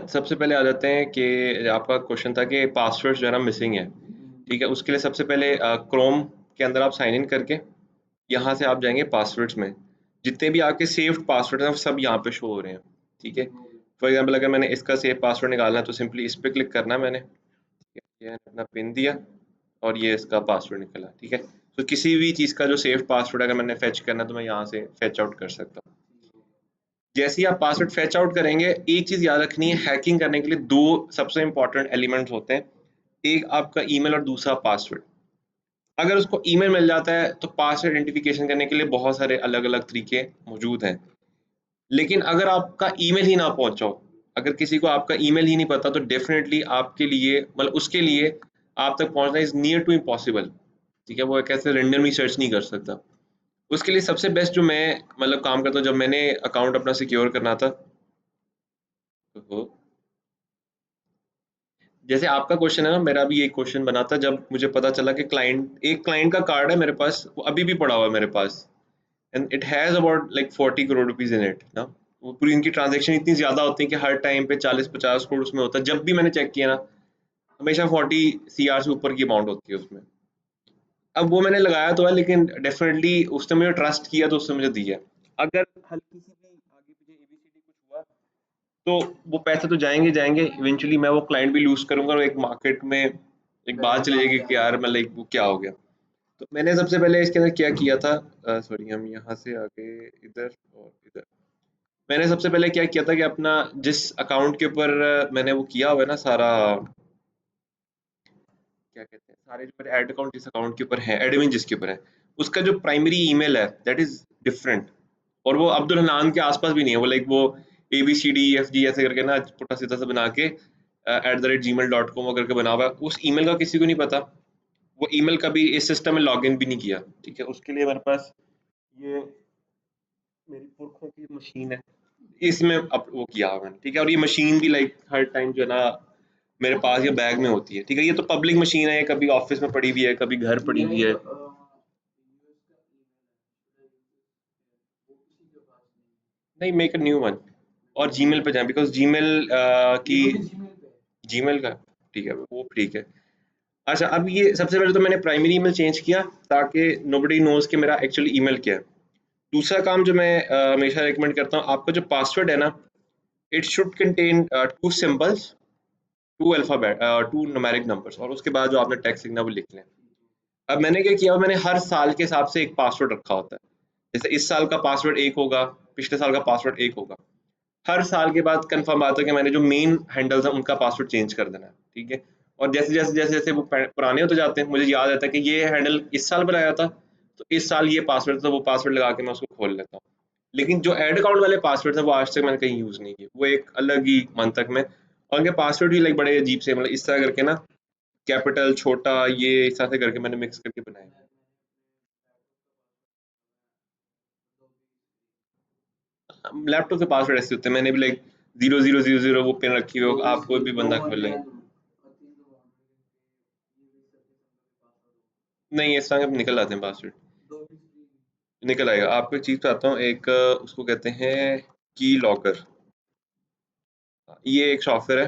सबसे पहले आ जाते हैं कि आपका क्वेश्चन था कि पासवर्ड जो है ना मिसिंग है। ठीक है, उसके लिए सबसे पहले क्रोम के अंदर आप साइन इन करके यहाँ से आप जाएंगे पासवर्ड्स में। जितने भी आपके सेव्ड पासवर्ड हैं वो सब यहाँ पे शो हो रहे हैं। ठीक है, फॉर एग्जांपल अगर मैंने इसका सेव पासवर्ड निकालना है तो सिंपली इस पर क्लिक करना है मैंने। ठीक है, ये अपना पिन दिया और ये इसका पासवर्ड निकला। ठीक है, तो किसी भी चीज़ का जो सेव्ड पासवर्ड अगर मैंने फेच करना है तो मैं यहाँ से फेच आउट कर सकता हूँ। जैसे ही आप पासवर्ड फेच आउट करेंगे, एक चीज़ याद रखनी है, हैकिंग करने के लिए दो सबसे इंपॉर्टेंट एलिमेंट्स होते हैं, एक आपका ईमेल और दूसरा पासवर्ड। अगर उसको ईमेल मिल जाता है तो पासवर्ड आइडेंटिफिकेशन करने के लिए बहुत सारे अलग अलग तरीके मौजूद हैं। लेकिन अगर आपका ईमेल ही ना पहुंचा हो, अगर किसी को आपका ईमेल ही नहीं पता, तो डेफिनेटली आपके लिए मतलब उसके लिए आप तक पहुंचना इज नियर टू इम्पॉसिबल। ठीक है, वो कैसे रेंडमली सर्च नहीं कर सकता। उसके लिए सबसे बेस्ट जो मैं मतलब काम करता हूँ, जब मैंने अकाउंट अपना सिक्योर करना था, तो जैसे आपका क्वेश्चन है ना, मेरा भी एक क्वेश्चन बना था जब मुझे पता चला कि एक क्लाइंट का कार्ड है मेरे पास, वो अभी भी पड़ा हुआ है मेरे पास, and it has about like 40 crore rupees in it ना। वो पूरी इनकी ट्रांजैक्शन इतनी ज़्यादा होती है कि हर टाइम पे 40-50 करोड़ उसमें होता है। जब भी मैंने चेक किया ना, हमेशा 40 CR से ऊपर की अमाउंट होती है उसमें। अब वो मैंने लगाया तो है, लेकिन डेफिनेटली उसने मुझे ट्रस्ट किया तो उसने मुझे दिया। अगर हल्की सी भी आगे पीछे ABCD कुछ हुआ तो वो पैसे तो जाएंगे जाएंगे, इवेंचुअली मैं वो क्लाइंट भी लूज करूंगा और एक मार्केट में एक बात चली जाएगी कि यार मैं लाइक वो क्या हो गया। तो मैंने सबसे पहले इसके अंदर क्या किया था, सॉरी हम यहाँ से आगे इधर और इधर। मैंने सबसे पहले क्या किया था कि अपना जिस अकाउंट के ऊपर मैंने वो किया हुआ है ना सारा, क्या कहते हैं, सारे जो मेरे एड अकाउंट जिस अकाउंट के ऊपर है, एडमिन जिसके ऊपर है, उसका जो प्राइमरी ईमेल है दैट इज डिफरेंट। और वो अब्दुल हनान के आसपास भी नहीं है, वो लाइक वो ABCDEFG ऐसे करके ना पुट्ठा सीधा सा बना के @gmail.com करके बना हुआ है, उस ईमेल का किसी को नहीं पता। वो ईमेल कभी इस सिस्टम में लॉग इन भी नहीं किया। ठीक है, उसके लिए मेरे पास ये मेरी पुरखों की मशीन है, इसमें अब वो किया हुआ मैंने। ठीक है, और ये मशीन भी लाइक हर टाइम जो है ना मेरे पास ये बैग में होती है। ठीक है, ये तो पब्लिक मशीन है, ये कभी ऑफिस में पड़ी हुई है, कभी घर पड़ी हुई है। नहीं, मेक अ न्यू वन और जीमेल पे जाएं, बिकॉज जीमेल की जीमेल का, ठीक है वो ठीक है। अच्छा, अब ये सबसे पहले तो मैंने प्राइमरी ईमेल चेंज किया ताकि नोबडी नोज कि मेरा एक्चुअली ईमेल क्या है। दूसरा काम जो मैं हमेशा रिकमेंड करता हूँ, आपका जो पासवर्ड है ना, it should contain 2 symbols, 2 alphabet, 2 numeric numbers, और उसके बाद जो आपने टेक्स्ट लिखना है वो लिख लें। अब मैंने क्या किया, मैंने हर साल के हिसाब से एक पासवर्ड रखा होता है। जैसे इस साल का पासवर्ड एक होगा, पिछले साल का पासवर्ड एक होगा। हर साल के बाद कंफर्म आता है कि मैंने जो मेन हैंडल्स हैं उनका पासवर्ड चेंज कर देना है। ठीक है, और जैसे वो पुराने होते जाते हैं, मुझे याद रहता है कि ये हैंडल इस साल बनाया था, तो इस साल ये पासवर्ड था, तो वो पासवर्ड लगा के मैं उसको खोल लेता हूँ। लेकिन जो एड अकाउंट वाले पासवर्ड है वो आज तक मैंने कहीं यूज नहीं किए, वो एक अलग ही मंतक में। और उनके पासवर्ड भी लाइक बड़े अजीब से, मतलब इस तरह करके ना, कैपिटल छोटा ये इस तरह से करके मैंने मिक्स करके बनाए। लैपटॉप के पासवर्ड ऐसे होते हैं, मैंने भी लाइक 0000 वो पिन रखी हो, आप कोई भी बंदा खोल ले। नहीं, इस तरह के निकल आते हैं पासवर्ड, निकल आएगा। आपको एक चीज बताता हूँ, एक उसको कहते हैं की लॉकर। ये एक सॉफ्टवेयर है।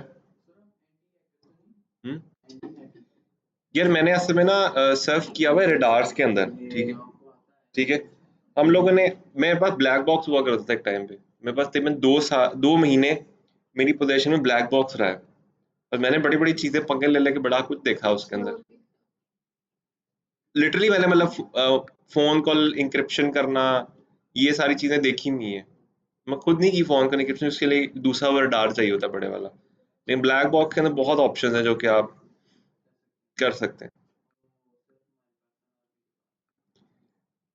हम्म? यार मैंने असल में ना सर्फ किया हुआ है रेडार्स के अंदर। ठीक है, ठीक है, हम लोगों ने, मेरे पास ब्लैक बॉक्स हुआ करता था एक टाइम पे। मेरे पास तकरीबन 2 महीने मेरी पोजीशन में ब्लैक बॉक्स रहा है, और मैंने बड़ी बड़ी चीजें पंगे ले लेके बड़ा कुछ देखा उसके अंदर। लिटरली मैंने मतलब फोन कॉल इंक्रिप्शन करना, ये सारी चीजें देखी हुई है। मैं खुद नहीं की फोन का इंक्रिप्शन, उसके लिए दूसरा वाला डार चाहिए होता है, बड़े वाला। लेकिन ब्लैक बॉक्स के अंदर बहुत ऑप्शन है जो कि आप कर सकते हैं।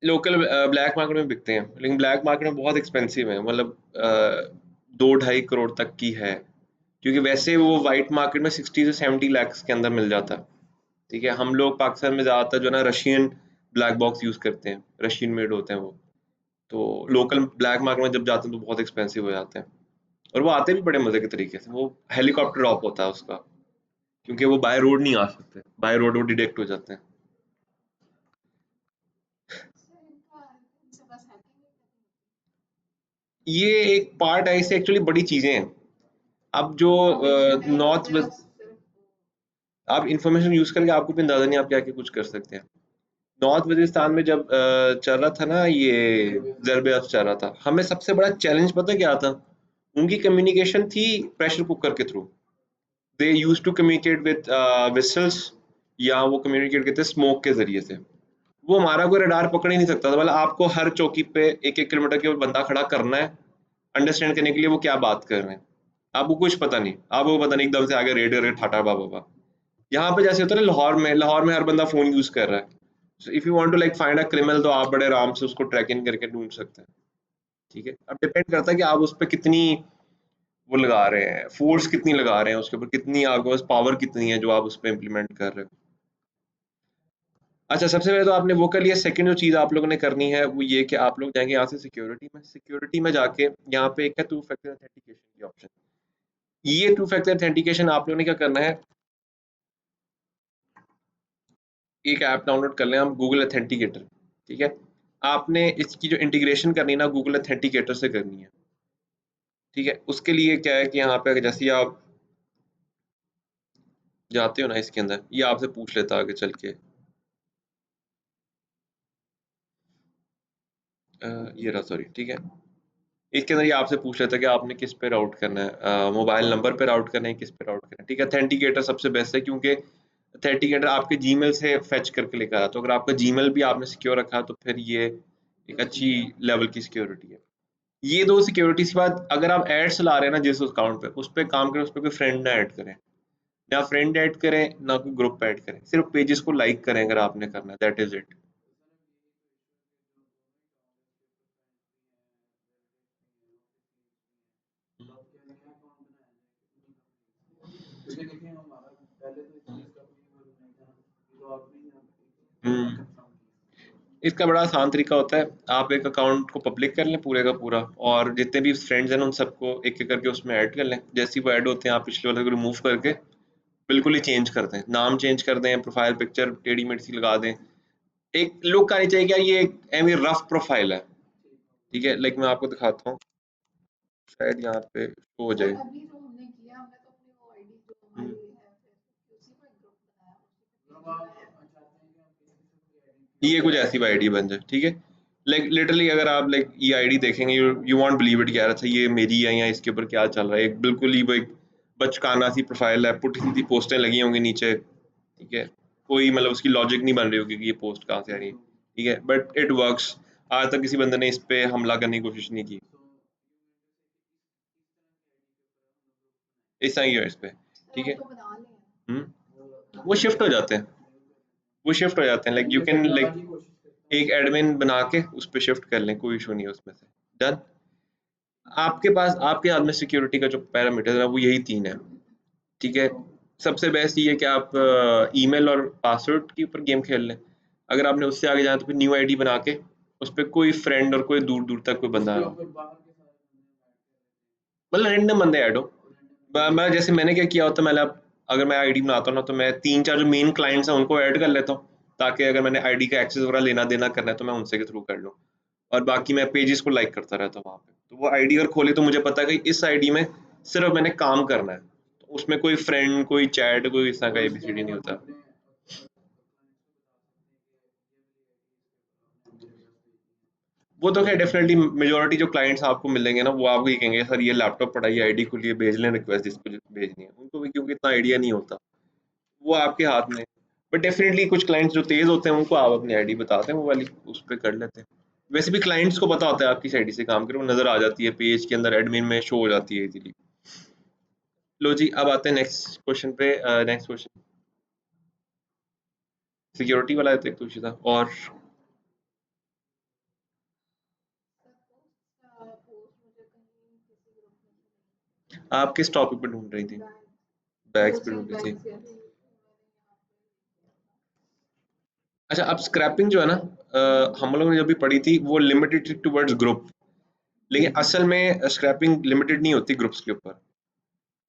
लोकल ब्लैक मार्केट में बिकते हैं, लेकिन ब्लैक मार्केट में बहुत एक्सपेंसिव है, मतलब 2-2.5 करोड़ तक की है। क्योंकि वैसे वो वाइट मार्केट में 60 से 70 लाख के अंदर मिल जाता है। ठीक है, हम लोग पाकिस्तान में ज़्यादातर जो है ना रशियन ब्लैक बॉक्स यूज़ करते हैं, रशियन मेड होते हैं वो। तो लोकल ब्लैक मार्केट में जब जाते हैं तो बहुत एक्सपेंसिव हो जाते हैं। और वो आते भी बड़े मज़े के तरीके से, वो हेलीकॉप्टर ड्रॉप होता है उसका, क्योंकि वो बाय रोड नहीं आ सकते, बाय रोड वो डिटेक्ट हो जाते हैं। ये एक पार्ट है, इससे एक्चुअली बड़ी चीजें हैं। अब जो नॉर्थ वेस्ट, आप इंफॉर्मेशन यूज करके आपको भी अंदाजा नहीं आप क्या क्या कुछ कर सकते हैं। नॉर्थ वजीरिस्तान में जब चल रहा था ना ये ज़रब अफ़ चल रहा था, हमें सबसे बड़ा चैलेंज पता क्या था? उनकी कम्युनिकेशन थी प्रेशर कुकर के through. They used to communicate with whistles, या वो कम्युनिकेट करते स्मोक के ज़रिए से। वो हमारा कोई रडार पकड़ ही नहीं सकता था, मतलब आपको हर चौकी पे 1-1 किलोमीटर के ऊपर बंदा खड़ा करना है, अंडरस्टैंड करने के लिए वो क्या बात कर रहे हैं। आपको कुछ पता नहीं, आपको पता नहीं एकदम से आगे रेड रेड ठाठा बा बा बा। यहाँ पे जैसे होता है ना लाहौर में हर बंदा फ़ोन यूज़ कर रहा है। So if you want to like find a criminal तो आप बड़े आराम से उसको ट्रैक इन करके ढूँढ सकते हैं, ठीक है? अब डिपेंड करता है कि आप उस पे कितनी वो लगा रहे हैं, फ़ोर्स कितनी लगा रहे हैं उसके ऊपर, कितनी आपके पास पावर कितनी है जो आप उस पे इम्प्लीमेंट कर रहे हो। अच्छा, सबसे पहले तो आपने वो कर लिया, सेकंड जो चीज़ आप लोगों ने करनी है वो ये कि आप लोग जाएँगे यहाँ से सिक्योरिटी में जाके यहाँ पे एक है टू फैक्टर ऑथेंटिकेशन की ऑप्शन। ये टू फैक्टर ऑथेंटिकेशन आप लोगों ने क्या करना है, एक ऐप डाउनलोड कर लें आप गूगल ऑथेंटिकेटर, ठीक है? आपने इसकी जो इंटीग्रेशन करनी है ना गूगल ऑथेंटिकेटर से करनी है, ठीक है? उसके लिए क्या है कि यहाँ पे जैसे ही आप जाते हो ना इसके अंदर, ये आपसे पूछ लेता है आगे चल के ये रहा सॉरी, ठीक है? इसके अंदर ये आपसे पूछ लेता है कि आपने किस पे राउट करना है, मोबाइल नंबर पे राउट करना है, किस पे राउट करना है, ठीक है? ऑथेंटिकेटर सबसे बेस्ट है क्योंकि ऑथेंटिकेटर आपके जीमेल से फेच करके लेकर आता है, तो अगर आपका जीमेल भी आपने सिक्योर रखा है तो फिर ये एक अच्छी लेवल की सिक्योरिटी है। ये 2 सिक्योरिटीज़ के बाद अगर आप एड्स ला रहे हैं ना जिस अकाउंट पे, उस पे काम करें, उस पे कोई फ्रेंड ना ऐड करें। ना फ्रेंड ऐड करें, ना कोई ग्रुप ऐड करें। सिर्फ़ पेजेज़ को लाइक करें अगर आपने करना है, दैट इज़ इट। हुँ। इसका बड़ा आसान तरीका होता है, आप एक अकाउंट को पब्लिक कर लें पूरे का पूरा और जितने भी फ्रेंड्स हैं ना उन सबको एक-एक करके उसमें ऐड कर लें। जैसे ही वो ऐड होते हैं आप पिछले वाले को रिमूव करके बिल्कुल ही चेंज कर दें। नाम चेंज कर दें, प्रोफ़ाइल पिक्चर टेढ़ी-मेढ़ी सी लगा दें। एक लुक आनी चाहिए, क्या ये एक ऐवी रफ़ प्रोफ़ाइल है, ठीक है? लाइक मैं आपको दिखाता हूँ, शायद यहाँ पे शो हो जाए। हुँ। ये कुछ ऐसी आईडी बन जाए, ठीक है? लाइक लिटरली अगर आप लाइक ये आईडी देखेंगे you you won't believe it कि यार अच्छा ये मेरी है या इसके ऊपर क्या चल रहा है। एक बिल्कुल ही वो एक बचकाना सी प्रोफ़ाइल है, पुठी-सीधी पोस्टें लगी होंगी नीचे, ठीक है? कोई मतलब उसकी लॉजिक नहीं बन रही होगी कि ये पोस्ट कहाँ से आ रही है, ठीक है? But it works. आज तक किसी बंदे ने इस पे हमला करने की कोशिश नहीं की। ऐसा ही है इस पे, ठीक है? हुँ, वो शिफ्ट हो जाते हैं। वो शिफ्ट हो जाते हैं लाइक यू कैन लाइक एक एडमिन बना के उस पे शिफ्ट कर लें, कोई इश्यू नहीं है उसमें से। डन? आपके पास आपके हाथ में सिक्योरिटी का जो पैरामीटर है वो यही 3 है, ठीक है? सबसे बेस्ट ये है कि आप ईमेल और पासवर्ड के ऊपर गेम खेल लें। अगर आपने उससे आगे जाना है तो फिर न्यू आईडी बना के उस पे कोई फ्रेंड और कोई दूर-दूर तक कोई बंदा मतलब रैंडम बंदे ऐड हो। मैं जैसे मैंने क्या किया होता है मैंने अब अगर मैं आईडी बनाता हूँ ना तो मैं 3-4 जो मेन क्लाइंट्स हैं उनको ऐड कर लेता हूँ, ताकि अगर मैंने आईडी का एक्सेस वगैरह लेना-देना करना है तो मैं उनसे के थ्रू कर लूँ। और बाकी मैं पेजेस को लाइक करता रहता हूँ वहाँ पे। तो वो आईडी अगर खोले तो मुझे पता है कि इस आईडी में सिर्फ मैंने काम करना है। तो उसमें कोई फ्रेंड, कोई चैट, कोई इस तरह का एबीसीडी नहीं होता। वो तो ख़ैर डेफ़िनेटली मेजॉरिटी जो क्लाइंट्स आपको मिलेंगे ना, वो आपको ये कहेंगे, "सर ये लैपटॉप पड़ा है, ये आईडी खुली है, भेज लें रिक्वेस्ट जिसको ज भेजनी है।" उनको भी क्योंकि इतना आइडिया नहीं होता। वो आपके हाथ में है। बट डेफ़िनेटली कुछ क्लाइंट्स जो तेज़ होते हैं, उनको आप अपनी आईडी बताते हैं वो वाली, उस पे कर लेते हैं। वैसे भी क्लाइंट्स को पता होता है आप किस आईडी से काम कर रहे हो, नज़र आ जाती है पेज के अंदर एडमिन में शो हो जाती है इज़िली। लो जी, अब आते हैं नेक्स्ट क्वेश्चन पे नेक्स्ट क्वेश्चन सिक्योरिटी वाला है तो एक पूछा था और आप किस टॉपिक पे ढूँढ रही थी? बैग्स पे ढूँढ रही थी। अच्छा, अब स्क्रैपिंग जो है ना हम लोगों ने जब भी पढ़ी थी वो लिमिटेड टुवर्ड्स ग्रुप, लेकिन असल में स्क्रैपिंग लिमिटेड नहीं होती ग्रुप्स के ऊपर।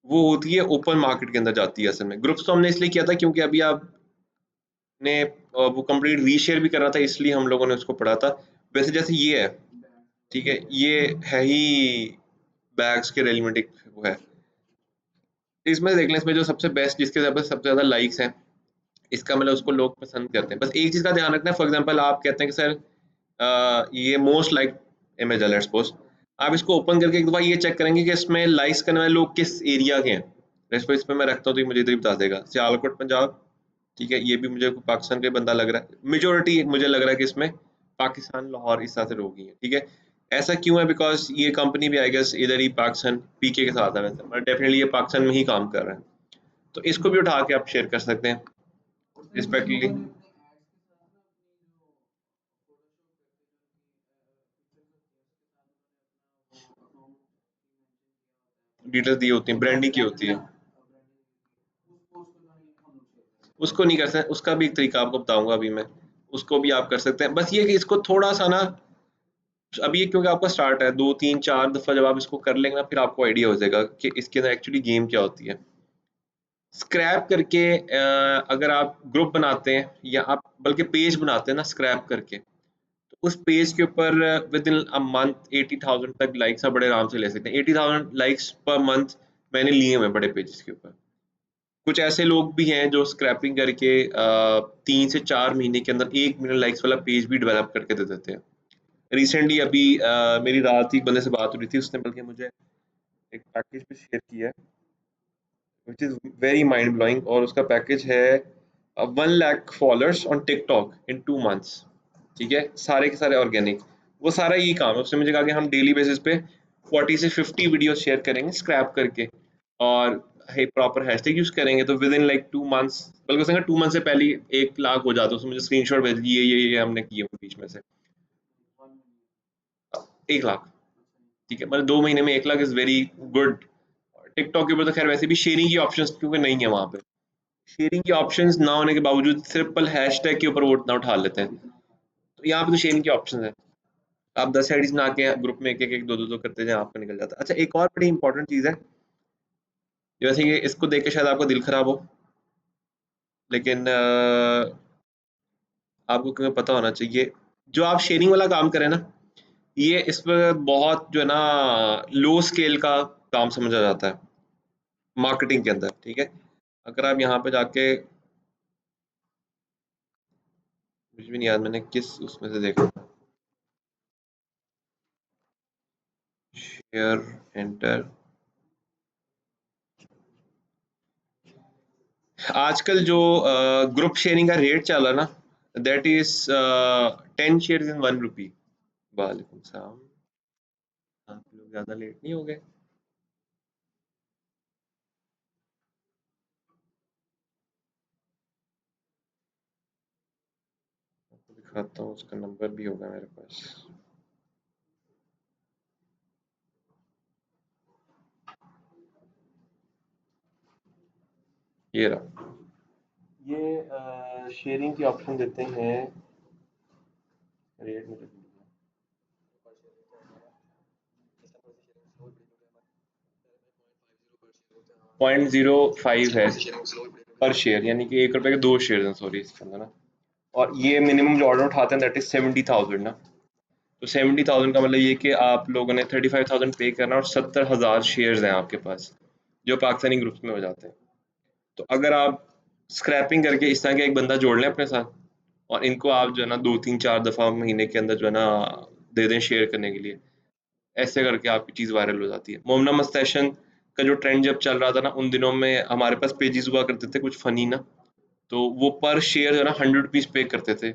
वो होती है ओपन मार्केट के अंदर जाती है असल में। ग्रुप्स तो हमने इसलिए किया था क्योंकि अभी आपने वो कंप्लीट रीशेयर भी करना था इसलिए हम लोगों ने उसको पढ़ा था। वैसे जैसे ये है ठीक है, ये है ही बैग्स के रेलिमेटिक वो है। इसमें देख लें, इसमें जो सबसे बेस्ट जिसके सबसे ज़्यादा लाइक्स हैं, इसका मतलब उसको लोग पसंद करते हैं। बस एक चीज़ का ध्यान रखना है, फॉर एग्जांपल आप कहते हैं कि सर ये मोस्ट लाइक इमेज है, लेट्स सपोज, आप इसको ओपन करके एक दफ़ा ये चेक करेंगे कि इसमें लाइक्स करने वाले लोग किस एरिया के हैं। लेट्स सपोज इसमें मैं रखता हूँ तो ये मुझे इधर ही बता देगा, सियालकोट पंजाब। ठीक है, ये भी मुझे पाकिस्तान का बंदा लग रहा है, मेजोरिटी मुझे लग रहा है कि इसमें पाकिस्तान, लाहौर इस तरह से लोग ही हैं। ठीक है, ऐसा क्यों है? बिकॉज ये कंपनी भी आई गेस इधर ही पाकिस्तान पीके के साथ है वैसे, बट डेफिनेटली ये पाकिस्तान में ही काम कर रहा है। तो इसको भी उठा के आप शेयर कर सकते हैं रिस्पेक्टफुली। डिटेल्स दी होती हैं, ब्रांडिंग की होती है। उसको नहीं कर सकते, उसका भी एक तरीका आपको बताऊंगा अभी मैं। उसको भी आप कर सकते हैं, बस ये कि इसको थोड़ा सा ना, अभी ये क्योंकि आपका स्टार्ट है, 2 3 4 दफा जब आप इसको कर लेंगे ना, फिर आपको आइडिया हो जाएगा कि इसके अंदर एक्चुअली गेम क्या होती है। स्क्रैप करके अगर आप ग्रुप बनाते हैं या आप बल्कि पेज बनाते हैं ना स्क्रैप करके, तो उस पेज के ऊपर विद इन अ मंथ 80,000 तक लाइक्स आप बड़े आराम से ले सकते हैं। 80,000 लाइक्स पर मंथ मैंने लिए हुए हैं बड़े पेजेस के ऊपर। कुछ ऐसे लोग भी हैं जो स्क्रैपिंग करके 3 से 4 महीने के अंदर 1 मिलियन लाइक्स वाला पेज भी डेवलप करके दे देते हैं। रिसेंटली अभी मेरी रात ही एक बंदे से बात हो रही थी, उसने बल्कि मुझे एक पैकेज भी शेयर किया है which is very mind blowing, और उसका पैकेज है 1 lakh followers on TikTok in 2 months. ठीक है, सारे के सारे ऑर्गेनिक, वो सारा यही काम है। उसने मुझे कहा कि हम डेली बेसिस पे 40 से 50 वीडियो शेयर करेंगे स्क्रैप करके, और है प्रॉपर हैशटैग यूज करेंगे, तो विद इन लाइक 2 मंथ्स, बल्कि उसने 2 मंथ से पहले 1 लाख हो जाता है। उसने मुझे स्क्रीनशॉट भेज दिए, ये हमने किए हुए बीच में से 1 लाख। ठीक है, मतलब 2 महीने में 1 lakh is very good. TikTok के ऊपर तो खैर वैसे भी शेयरिंग की ऑप्शंस क्योंकि नहीं है वहाँ पे, शेयरिंग की ऑप्शंस ना होने के बावजूद ट्रिपल हैशटैग के ऊपर वोट ना उठा लेते हैं। तो यहाँ पे तो शेयरिंग की ऑप्शन है, आप 10 आईडीज बना के ग्रुप में एक एक एक दो दो दो करते जाए, आपका निकल जाता है। अच्छा, एक और बड़ी इंपॉर्टेंट चीज़ है, जैसे कि इसको देख के शायद आपका दिल खराब हो, लेकिन आपको क्योंकि पता होना चाहिए, जो आप शेयरिंग वाला काम करें ना, ये इस पर बहुत जो है ना लो स्केल का काम समझा जाता है मार्केटिंग के अंदर। ठीक है, अगर आप यहाँ पे जाके, मुझे भी नहीं याद मैंने किस उसमें से देखा, शेयर एंटर, आजकल जो ग्रुप शेयरिंग का रेट चल रहा है ना, दैट इज 10 शेयर्स इन 1 रुपी। वालेकुम सलाम, आप लोग ज़्यादा लेट नहीं हो गए? आपको दिखाता हूँ, उसका नंबर भी होगा मेरे पास। ये रहा, ये शेयरिंग की ऑप्शन देते हैं, रेट मुझे 0.05 है पर शेयर, यानी कि 1 रुपए के 2 शेयर हैं, सॉरी इसके अंदर ना। और ये मिनिमम जो ऑर्डर उठाते हैं दैट इज 70,000 ना। तो 70,000 का मतलब ये कि आप लोगों ने 35,000 पे करना, और 70,000 शेयर्स हैं आपके पास जो पाकिस्तानी ग्रुप्स में हो जाते हैं। तो अगर आप स्क्रैपिंग करके इस तरह का एक बंदा जोड़ लें अपने साथ, और इनको आप जो है ना 2 3 4 दफ़ा महीने के अंदर जो है ना दे दें शेयर करने के लिए, ऐसे करके आपकी चीज़ वायरल हो जाती है। मोमना मस्टैशन का जो ट्रेंड जब चल रहा था ना, उन दिनों में हमारे पास पेजेस हुआ करते थे कुछ फनी ना, तो वो पर शेयर जो है ना 100 रुपीज़ पे करते थे,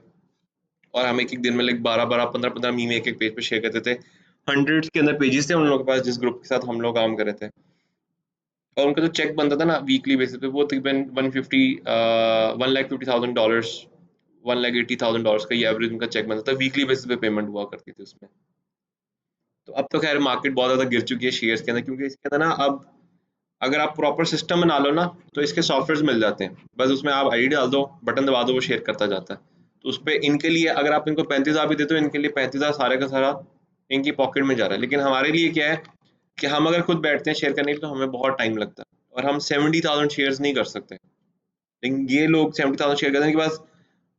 और हम एक एक दिन में लाइक 12 12 15 15 मीम एक एक पेज पे शेयर करते थे। हंड्रेड्स के अंदर पेजेस थे उन लोगों के पास जिस ग्रुप के साथ हम लोग काम कर रहे थे, और उनका जो चेक बनता था ना वीकली बेसिस पे, वो तकरीबन 1,50,000 $1,80,000 का ये एवरेज उनका चेक बनता था, वीकली बेसिस पे पेमेंट हुआ करती थी उसमें। तो अब तो खैर मार्केट बहुत ज़्यादा गिर चुकी है शेयर्स के अंदर, क्योंकि इसके अंदर ना अब अगर आप प्रॉपर सिस्टम बना लो ना, तो इसके सॉफ्टवेयर मिल जाते हैं, बस उसमें आप आईडी डाल दो, बटन दबा दो, वो शेयर करता जाता है। तो उस पे इनके लिए अगर आप इनको 35,000 भी देते हो, इनके लिए 35,000 सारे का सारा इनकी पॉकेट में जा रहा है। लेकिन हमारे लिए क्या है कि हम अगर खुद बैठते हैं शेयर करने के लिए, तो हमें बहुत टाइम लगता है, और हम 70,000 शेयर्स नहीं कर सकते। लेकिन ये लोग 70,000 शेयर करते हैं, इनके पास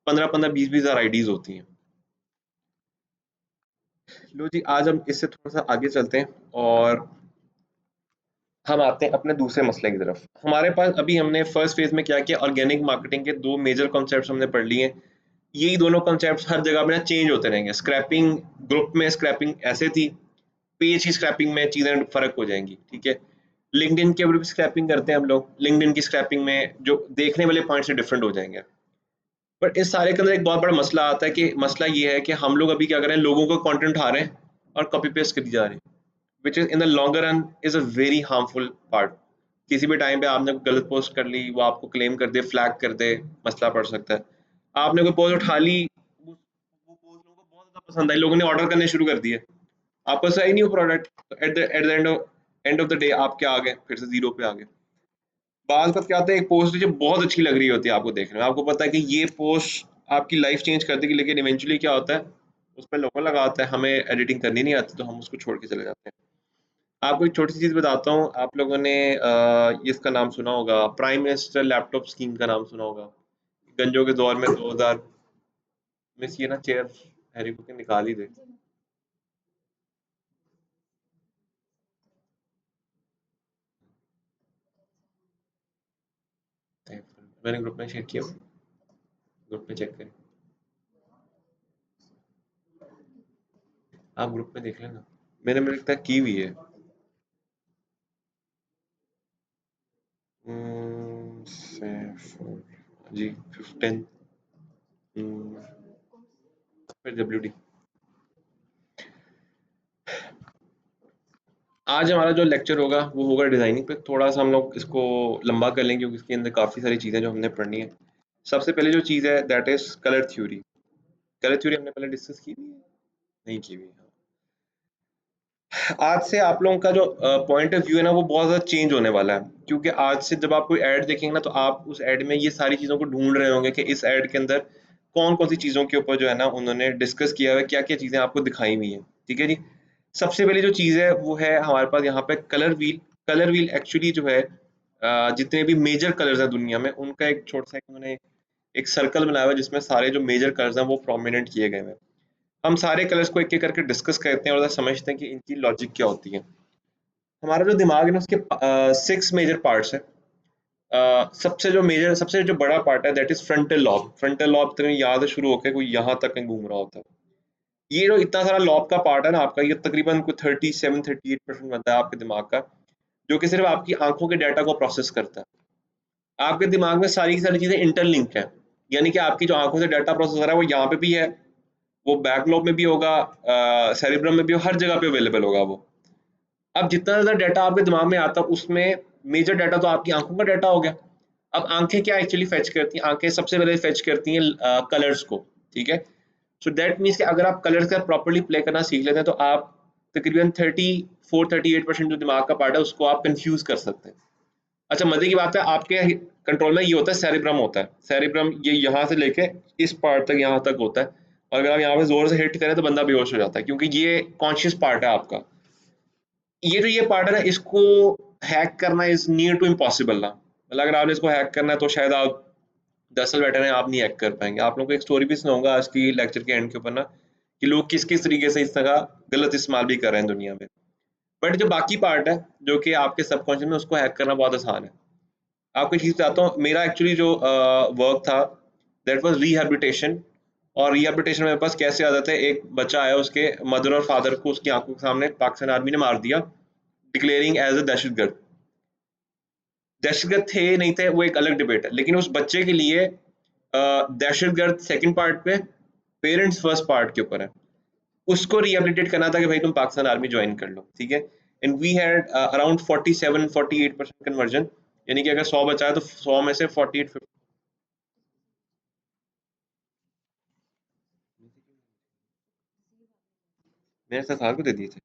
15 15 20 20 हज़ार आईडीज होती हैं। लो जी, आज हम इससे थोड़ा सा आगे चलते हैं और हम आते हैं अपने दूसरे मसले की तरफ। हमारे पास अभी हमने फर्स्ट फेज में क्या किया, ऑर्गेनिक मार्केटिंग के दो मेजर कॉन्सेप्ट्स हमने पढ़ लिए हैं। यही दोनों कॉन्सेप्ट्स हर जगह में चेंज होते रहेंगे। स्क्रैपिंग ग्रुप में स्क्रैपिंग ऐसे थी, पेज की स्क्रैपिंग में चीजें फर्क हो जाएंगी, ठीक है। लिंक्डइन के ऊपर भी स्क्रैपिंग करते हैं हम लोग, लिंक्डइन की स्क्रैपिंग में जो देखने वाले पॉइंट से डिफरेंट हो जाएंगे। बट इस सारे के अंदर एक बहुत बड़ा मसला आता है कि मसला ये है कि हम लोग अभी क्या कर रहे हैं, लोगों का कंटेंट उठा रहे हैं और कॉपी पेस्ट करी जा रही है, which is in the longer run is a very harmful part. किसी भी टाइम पे आपने कोई गलत पोस्ट कर ली, वो आपको क्लेम कर दे, फ्लैग कर दे, मसला पड़ सकता है। आपने कोई पोस्ट उठा ली, वो पोस्ट लोगों को बहुत ज्यादा पसंद आई, लोगों ने ऑर्डर करने शुरू कर दिए, आपको सही नहीं हो product, at the end of the day आप क्या आ गए, फिर से जीरो पे आ गए। बात बात क्या होता है, एक पोस्ट जो बहुत अच्छी लग रही होती है आपको देखने में, आपको पता है कि ये पोस्ट आपकी लाइफ चेंज कर देगी, लेकिन इवेंचुअली क्या होता है, उस पर लोगों लगा आता है, हमें एडिटिंग करनी नहीं आती, तो हम उसको छोड़ के चले जाते हैं। आपको एक छोटी सी चीज बताता हूँ, आप लोगों ने इसका नाम सुना होगा, प्राइम मिनिस्टर लैपटॉप स्कीम का नाम सुना होगा। गंजों के दौर में 2000 में ये ना चेयर हैरी को के निकाल ही दे। मैंने ग्रुप में शेयर किया, ग्रुप में चेक करें, आप ग्रुप में देख लेना, मैंने मेरे लगता है की हुई है। जी 15 फिर डब्ल्यू। आज हमारा जो लेक्चर होगा वो होगा डिजाइनिंग पे, थोड़ा सा हम लोग इसको लंबा कर लेंगे क्योंकि इसके अंदर काफ़ी सारी चीज़ें जो हमने पढ़नी है। सबसे पहले जो चीज़ है that is colour theory. Colour theory हमने पहले डिस्कस की हुई है, नहीं की हुई। आज से आप लोगों का जो पॉइंट ऑफ व्यू है ना वो बहुत ज़्यादा चेंज होने वाला है, क्योंकि आज से जब आप कोई ऐड देखेंगे ना तो आप उस ऐड में ये सारी चीज़ों को ढूंढ रहे होंगे कि इस ऐड के अंदर कौन कौन सी चीज़ों के ऊपर जो है ना उन्होंने डिस्कस किया हुआ है, क्या क्या चीज़ें आपको दिखाई हुई हैं, ठीक है जी। सबसे पहली जो चीज़ है वो है हमारे पास यहाँ पे colour wheel. Colour wheel actually जो है जितने भी मेजर कलर्स हैं दुनिया में उनका एक छोटा सा उन्होंने एक सर्कल बनाया हुआ है जिसमें सारे जो मेजर कलर्स हैं वो प्रोमिनेंट किए गए हैं। हम सारे कलर्स को एक एक करके डिस्कस करते हैं और समझते हैं कि इनकी लॉजिक क्या होती है। हमारा जो दिमाग है ना उसके 6 मेजर पार्ट्स हैं। सबसे जो मेजर सबसे जो बड़ा पार्ट है that is frontal lobe. Frontal lobe तक यहाँ से शुरू होकर कोई यहाँ तक कहीं घूम रहा होता है। ये जो इतना सारा लॉब का पार्ट है ना आपका, ये तकरीबन कोई 37-38% बनता है आपके दिमाग का, जो कि सिर्फ आपकी आंखों के डाटा को प्रोसेस करता है। आपके दिमाग में सारी की सारी चीजें इंटरलिंक है, यानी कि आपकी जो आंखों से डाटा प्रोसेस हो रहा है वो यहाँ पे भी है, वो बैक लोब में भी होगा, सेरिब्रम में भी, हर जगह पे अवेलेबल होगा वो। अब जितना ज़्यादा डाटा आपके दिमाग में आता है उसमें मेजर डाटा तो आपकी आंखों का डाटा हो गया। अब आंखें क्या एक्चुअली फेच करती हैं, आंखें सबसे पहले फेच करती हैं कलर्स को, ठीक है। सो दैट मीन्स कि अगर आप कलर्स का प्रॉपर्ली प्ले करना सीख लेते हैं तो आप तकरीबन 34-38% जो दिमाग का पार्ट है उसको आप कंफ्यूज कर सकते हैं। अच्छा मजे की बात है, आपके कंट्रोल में ये होता है, सेरिब्रम होता है, सेरिब्रम ये यहाँ से लेके इस पार्ट तक यहाँ तक होता है, और अगर आप यहाँ पे जोर से हिट करें तो बंदा बेहोश हो जाता है, क्योंकि ये कॉन्शियस पार्ट है आपका। ये जो ये पार्ट है ना इसको हैक करना इज नियर टू इम्पॉसिबल ना, मतलब अगर आपने इसको हैक करना है तो शायद आप 10 साल बैठे हैं आप नहीं हैक कर पाएंगे। आप लोगों को एक स्टोरी भी सुनाऊंगा आज की लेक्चर के एंड के ऊपर ना, कि लोग किस किस तरीके से इस तरह गलत इस्तेमाल भी कर रहे हैं दुनिया में। बट जो बाकी पार्ट है जो कि आपके सबकॉन्शियस में, उसको हैक करना बहुत आसान है। आपको एक चीज बताता हूँ, मेरा एक्चुअली जो वर्क था दैट वाज रिहैबिलिटेशन। और रिहैबिलिटेशन मेरे पास कैसे आदत है, एक बच्चा आया, उसके मदर और फादर को उसकी आंखों के सामने पाकिस्तान आर्मी ने मार दिया, डिक्लेयरिंग एज अ दहशतगर्द। दहशतगर्द थे नहीं थे वो एक अलग डिबेट है, लेकिन उस बच्चे के लिए दहशतगर्द सेकंड पार्ट पे, पेरेंट्स फर्स्ट पार्ट के ऊपर है। उसको रिहेबिलिटेट करना था कि भाई तुम पाकिस्तान आर्मी ज्वाइन कर लो, ठीक है। And we had around 47-48% conversion, यानी कि अगर 100 बचा है तो 100 में से 48 मेरे सरकार को दे दिए थे।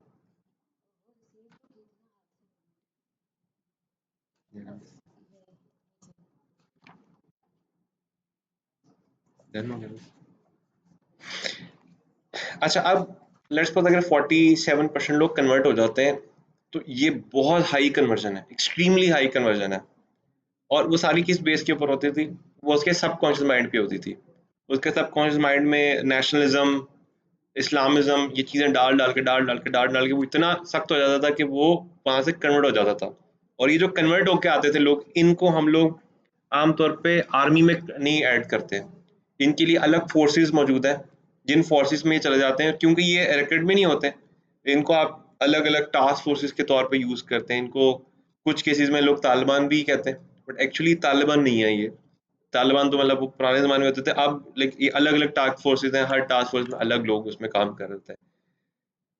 डन हो गया। अच्छा अब लेट्स सपोज अगर 47% लोग कन्वर्ट हो जाते हैं तो ये बहुत हाई कन्वर्जन है, एक्सट्रीमली हाई कन्वर्जन है। और वो सारी किस बेस के ऊपर होती थी, वो उसके सबकॉन्शियस माइंड पे होती थी। उसके सबकॉन्शियस माइंड में नेशनलिज्म, इस्लामिज्म, ये चीज़ें डाल डाल के वो इतना सख्त हो जाता था कि वो वहाँ से कन्वर्ट हो जाता था। और ये जो कन्वर्ट होके आते थे लोग, इनको हम लोग आमतौर पे आर्मी में नहीं ऐड करते। इनके लिए अलग फोर्सेस मौजूद है, जिन फोर्सेस में ये चले जाते हैं, क्योंकि ये एकेडमी में नहीं होते। इनको आप अलग अलग टास्क फोर्सेस के तौर पे यूज़ करते हैं इनको। कुछ केसेस में लोग तालिबान भी कहते हैं, बट एक्चुअली तालिबान नहीं है ये। तालिबान तो मतलब वो पुराने ज़माने में होते थे, अब लाइक ये अलग-अलग टास्क फोर्सेस हैं, हर टास्क फोर्स में अलग लोग उसमें काम कर रहे थे।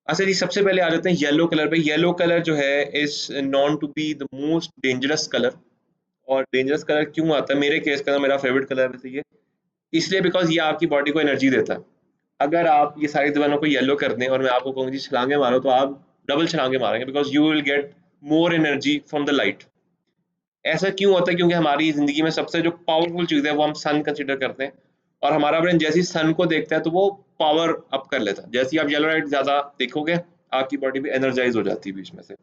अच्छा जी, सबसे पहले आ जाते हैं येलो कलर पे। येलो कलर जो है is known to be the most dangerous colour. और डेंजरस कलर क्यों आता है? मेरे केस के अंदर मेरा फेवरेट कलर है वैसे ये, इसलिए बिकॉज़ ये आपकी बॉडी को एनर्जी देता है। अगर आप ये सारी दीवारों को येलो कर दें और मैं आपको कहूँ जी छलांगे मारो, तो आप डबल छलांगे मारेंगे, because you will get more energy from the light. ऐसा क्यों होता है? क्योंकि हमारी ज़िंदगी में सबसे जो पावरफुल चीज़ है वो हम सन कंसीडर करते हैं, और हमारा ब्रेन जैसे ही सन को देखता है तो वो पावर अप कर लेता है। जैसे ही आप येलो लाइट ज़्यादा देखोगे, आपकी बॉडी भी एनर्जाइज़ हो जाती है बीच में से।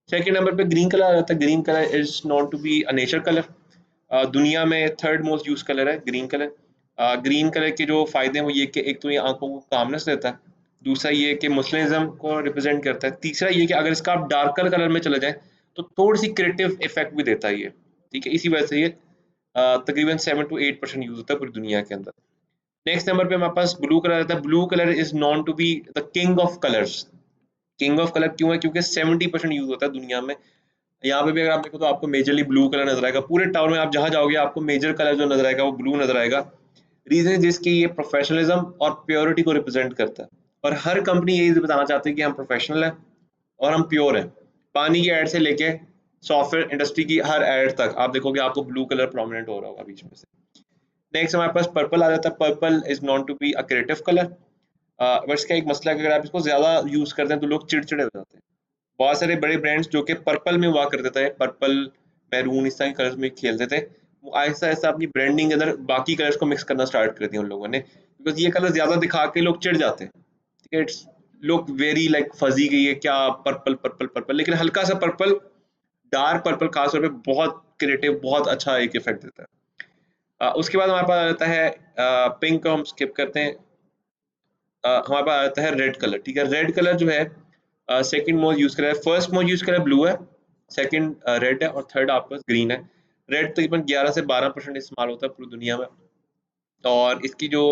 सेकंड नंबर पे ग्रीन कलर आ जाता है। Green colour is known to be a nature colour. दुनिया में थर्ड मोस्ट यूज़ कलर है ग्रीन कलर। ग्रीन कलर के जो फ़ायदे हैं वो ये कि एक तो ये आँखों को कामनेस देता है, दूसरा ये कि मुस्लिमिज़्म को रिप्रेज़ेंट करता है, तीसरा ये कि अगर इसका आप डार्कर कलर में चले जाएँ, तो थोड़ी-सी क्रिएटिव इफ़ेक्ट भी देता है ये, ठीक है? इसी वजह से ये तकरीबन 7 टू 8% यूज़ होता है पूरी दुनिया के अंदर। नेक्स्ट नंबर पे हमारे पास ब्लू कलर आता है। Blue colour is known to be the king of colours. King of colour क्यों है? क्योंकि 70% यूज़ होता है दुनिया में। यहाँ पे भी अगर आप देखो तो आपको मेजरली ब्लू कलर नज़र आएगा। पूरे टाउन में आप जहाँ जाओगे आपको मेजर कलर जो नज़र आएगा वो ब्लू नज़र आएगा। रीज़न इज़ दिस कि ये प्रोफेशनलिज़्म और प्योरिटी को रिप्रेज़ेंट करता है। और हर कंपनी यही बताना चाहती है कि हम प्रोफेशनल हैं और हम प्योर हैं। पानी की ऐड से लेके सॉफ्टवेयर इंडस्ट्री की हर ऐड तक आप देखोगे आपको ब्लू कलर प्रोमिनेंट हो रहा होगा बीच में से। नेक्स्ट हमारे पास पर्पल आ जाता है। Purple is known to be a creative colour. But इसका एक मसला है कि अगर आप इसको ज़्यादा यूज़ करते हैं तो लोग चिड़चिड़े हो जाते हैं। बहुत सारे बड़े ब्रांड्स जो कि पर्पल में हुआ करते थे, पर्पल, मैरून इस तरह के कलर्स में खेलते थे, वो आहिस्ता-आहिस्ता अपनी ब्रांडिंग के अंदर बाकी कलर्स को मिक्स करना स्टार्ट कर दिया उन लोगों ने, बिकॉज़ ये कलर ज़्यादा दिखा के लोग चिढ़ जाते हैं। ठीक है? It's look very like fuzzy कि ये क्या पर्पल, पर्पल, पर्पल, लेकिन हल्का-सा पर्पल, डार्क पर्पल खास तौर पे बहुत क्रिएटिव, बहुत अच्छा एक इफ़ेक्ट देता है। उसके बाद हमारे पास आ जाता है पिंक को हम स्किप करते हैं। हमारे पास आता है रेड कलर, ठीक है? रेड कलर जो है सेकंड मोस्ट यूज़ करा है, फर्स्ट मोस्ट यूज़ करा है ब्लू है, सेकंड रेड है और थर्ड आपके पास ग्रीन है। रेड तकरीबन 11 से 12% इस्तेमाल होता है पूरी दुनिया में। और इसकी जो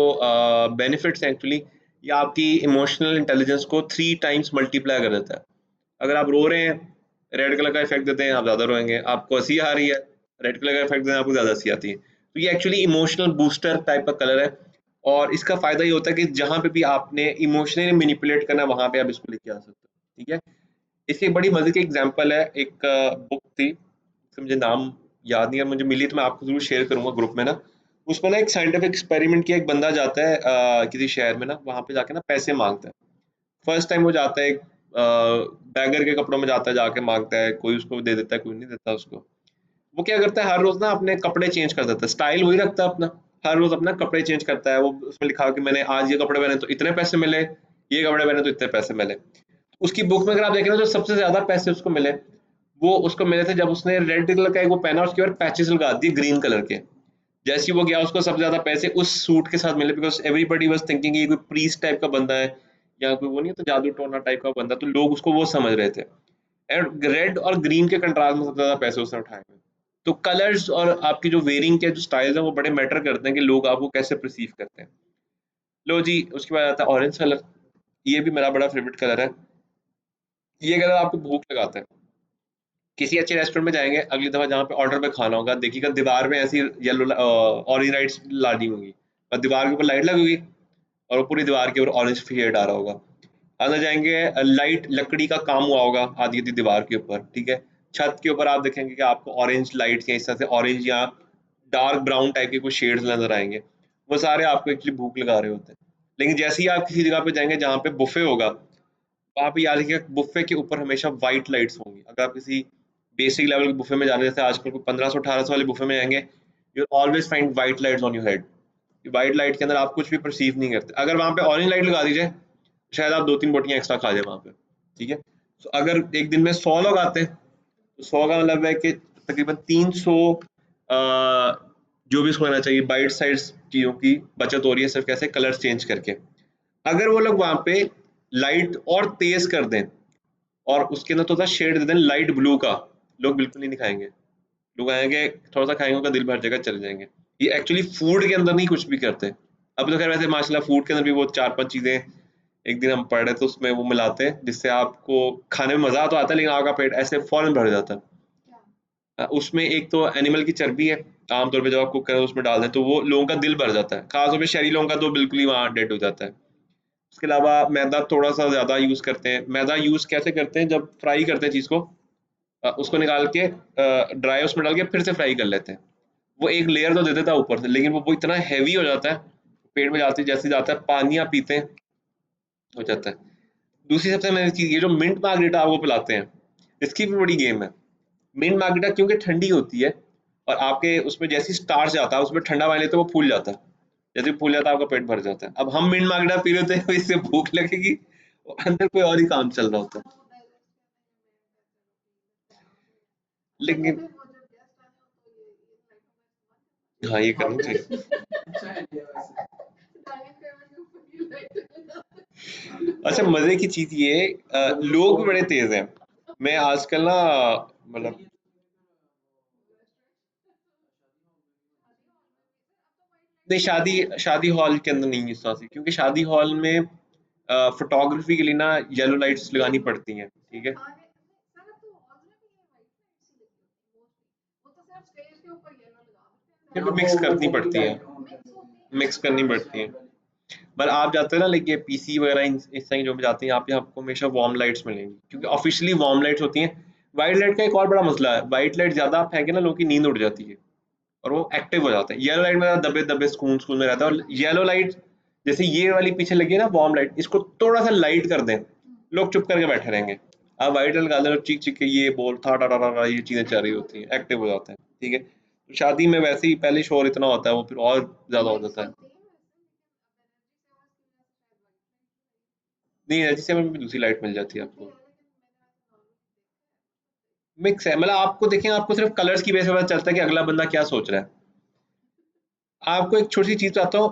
बेनिफिट्स हैं एक्चुअली, ये आपकी इमोशनल इंटेलिजेंस को 3 टाइम्स मल्टीप्लाई कर देता है। अगर आप रो रहे हैं, रेड कलर का इफ़ेक्ट देते हैं, आप ज़्यादा रोएँगे। आपको हँसी आ रही है, रेड कलर का इफ़ेक्ट देते हैं, आपको ज़्यादा हँसी आती है। तो ये एक्चुअली इमोशनल बूस्टर टाइप का कलर है, और इसका फ़ायदा ये होता है कि जहाँ पे भी आपने इमोशनली मैनिपुलेट करना है, वहाँ पे आप इसको लेके आ सकते हो, ठीक है? इसकी एक बड़ी मज़े की एग्ज़ाम्पल है, एक बुक थी, इसका मुझे नाम याद नहीं है, मुझे मिली तो मैं आपको ज़रूर शेयर करूँगा ग्रुप में ना। उसमें ना एक साइंटिफिक एक्सपेरिमेंट किया, एक बंदा जाता है किसी शहर में ना, वहाँ पे जाके ना पैसे माँगता है। फर्स्ट टाइम वो जाता है, बैगर के कपड़ों में जाता है, जाके माँगता है, कोई उसको दे देता है, कोई नहीं देता उसको। वो क्या करता है, हर रोज़ ना अपने कपड़े चेंज कर देता है, स्टाइल वही रखता है अपना, हर रोज़ अपना कपड़े चेंज करता है। वो उसमें लिखा हो कि मैंने आज ये कपड़े पहने तो इतने पैसे मिले, ये कपड़े पहने तो इतने पैसे मिले। उसकी बुक में अगर आप देखें ना, जो सबसे ज़्यादा पैसे उसको मिले, वो उसको मिले थे जब उसने रेड कलर का एक वो पहना, उसके ऊपर पैचेस लगा दिए ग्रीन कलर के। जैसे ही वो गया, उसको सबसे ज़्यादा पैसे उस सूट के साथ मिले, बिकॉज़ एवरीबॉडी वाज़ थिंकिंग ये कोई प्रीस्ट टाइप का बंदा है, या कोई वो नहीं होता जादू टोना टाइप का बंदा, तो लोग उसको वो समझ रहे थे। एंड रेड और ग्रीन के कंट्रास्ट में सबसे ज़्यादा पैसे उसने उठाए हैं। तो कलर्स और आपकी जो वेयरिंग के जो स्टाइल्स हैं वो बड़े मैटर करते हैं कि लोग आपको कैसे परसीव करते हैं। लो जी, उसके बाद आता है ऑरेंज कलर। ये भी मेरा बड़ा फेवरेट कलर है। ये कलर आपको भूख लगाता है। किसी अच्छे रेस्टोरेंट में जाएँगे, अगली दफ़ा जहाँ पे ऑर्डर पे खाना होगा, देखिएगा दीवार में ऐसी ऑरेंज लाइट्स लानी होंगी, और दीवार के ऊपर लाइट लगी होगी, और वो पूरी दीवार के ऊपर ऑरेंज शेड आ रहा होगा। अंदर जाएँगे, लाइट लकड़ी का काम हुआ होगा आधी-आधी दीवार के ऊपर, ठीक है? छत के ऊपर आप देखेंगे कि आपको ऑरेंज लाइट्स या इस तरह से ऑरेंज या डार्क ब्राउन टाइप के कुछ शेड्स नज़र आएँगे। वो सारे आपको एक्चुअली भूख लगा रहे होते हैं। लेकिन जैसे ही आप किसी जगह पे जाएँगे जहाँ पे बुफ़े होगा, वहाँ पे याद रखिएगा बुफ़े के ऊपर हमेशा व्हाइट लाइट्स होंगी। अगर आप किसी बेसिक लेवल के बुफ़े में जा रहे हैं, जैसे आजकल कोई 1500-1800 वाले बुफ़े में जाएँगे, you will always find white lights on your head. White light के अंदर आप कुछ भी परसीव नहीं करते। अगर वहाँ पे ऑरेंज लाइट लगा दी जाए, शायद आप 2-3 बोटियाँ एक्स्ट्रा खा जाएँ वहाँ पे, ठीक है? तो अगर एक दिन में 100 लोग आते हैं, तो 100 का मतलब है कि तकरीबन 300 जो भी इसको होना चाहिए बाइट साइज़ चीज़ों की बचत हो रही है, सिर्फ़ कैसे कलर्स चेंज करके। अगर वो लोग वहां पे लाइट और तेज कर दें और उसके अंदर थोड़ा सा शेड दे दें लाइट ब्लू का, लोग बिल्कुल नहीं खाएंगे। लोग आएंगे, थोड़ा सा खाएंगे, उनका दिल भर जाएगा, चले जाएंगे। ये एक्चुअली फूड के अंदर नहीं कुछ भी करते। अब तो खैर वैसे माशाल्लाह फूड के अंदर भी वो 4-5 चीजें एक दिन हम पढ़ रहे तो उसमें वो मिलाते हैं जिससे आपको खाने में मजा तो आता है लेकिन आपका पेट ऐसे फौरन भर जाता है। उसमें एक तो एनिमल की चर्बी है, आमतौर पे जब आप कुक करें उसमें डाल दें तो वो लोगों का दिल भर जाता है, खासतौर पे शहरी लोगों का तो बिल्कुल ही वहाँ डेड हो जाता है। उसके अलावा मैदा थोड़ा सा ज़्यादा यूज़ करते हैं। मैदा यूज़ कैसे करते हैं, जब फ्राई करते हैं चीज़ को, उसको निकाल के ड्राई उसमें डाल के फिर से फ्राई कर लेते हैं। वो एक लेयर तो दे देता है ऊपर से, लेकिन वो इतना हैवी हो जाता है, पेट में जाते जैसे जाता है पानी आप पीते हैं हो जाता है। दूसरी सबसे मेन चीज़, ये जो मिंट मार्गरीटा आपको पिलाते हैं, इसकी भी बड़ी गेम है। मिंट मार्गरीटा क्योंकि ठंडी होती है और आपके उसमें जैसे ही स्टार्च जाता है उसमें ठंडा पानी लेते वो फूल जाता है। जैसे ही फूल जाता है आपका पेट भर जाता है। अब हम मिंट मार्गरीटा पी लेते हैं इससे भूख लगेगी और अंदर कोई और ही काम चल रहा होता है। लेकिन हाँ, ये करना चाहिए। अच्छा, मजे की चीज ये लोग भी बड़े तेज हैं। मैं आजकल ना, मतलब नहीं, शादी शादी हॉल के अंदर नहीं इस तरह से, क्योंकि शादी हॉल में फोटोग्राफी के लिए ना येलो लाइट्स लगानी पड़ती हैं, ठीक है। ये तो मिक्स करनी पड़ती है, मिक्स करनी पड़ती है। पर आप जाते हैं ना, लाइक ये पीसी वगैरह इस तरह की जो भी जाते हैं, यहाँ पे आपको हमेशा वार्म लाइट्स मिलेंगी, क्योंकि ऑफिशियली वार्म लाइट्स होती हैं। वाइट लाइट का एक और बड़ा मसला है, वाइट लाइट ज्यादा आप फेंके ना लोगों की नींद उड़ जाती है और वो एक्टिव हो जाते हैं। येलो लाइट में दबे दबे सुकून सुकून में रहता है। और येलो लाइट जैसे ये वाली पीछे लगी है ना वार्म लाइट, इसको थोड़ा सा लाइट कर दें, लोग चुप करके बैठे रहेंगे। आप वाइट लाइट लगा दें, चीख चीख के ये बोल था टा टा टा टा, ये चीजें चल रही होती हैं, एक्टिव हो जाते हैं, ठीक है। तो शादी में वैसे ही पहले शोर इतना होता है, वो फिर और ज्यादा हो जाता है। नहीं, एलजी सेवन में भी दूसरी लाइट मिल जाती है आपको। मिक्स है, मतलब आपको देखें, आपको सिर्फ कलर्स की वजह से पता चलता है कि अगला बंदा क्या सोच रहा है। आपको एक छोटी सी चीज बताता हूँ,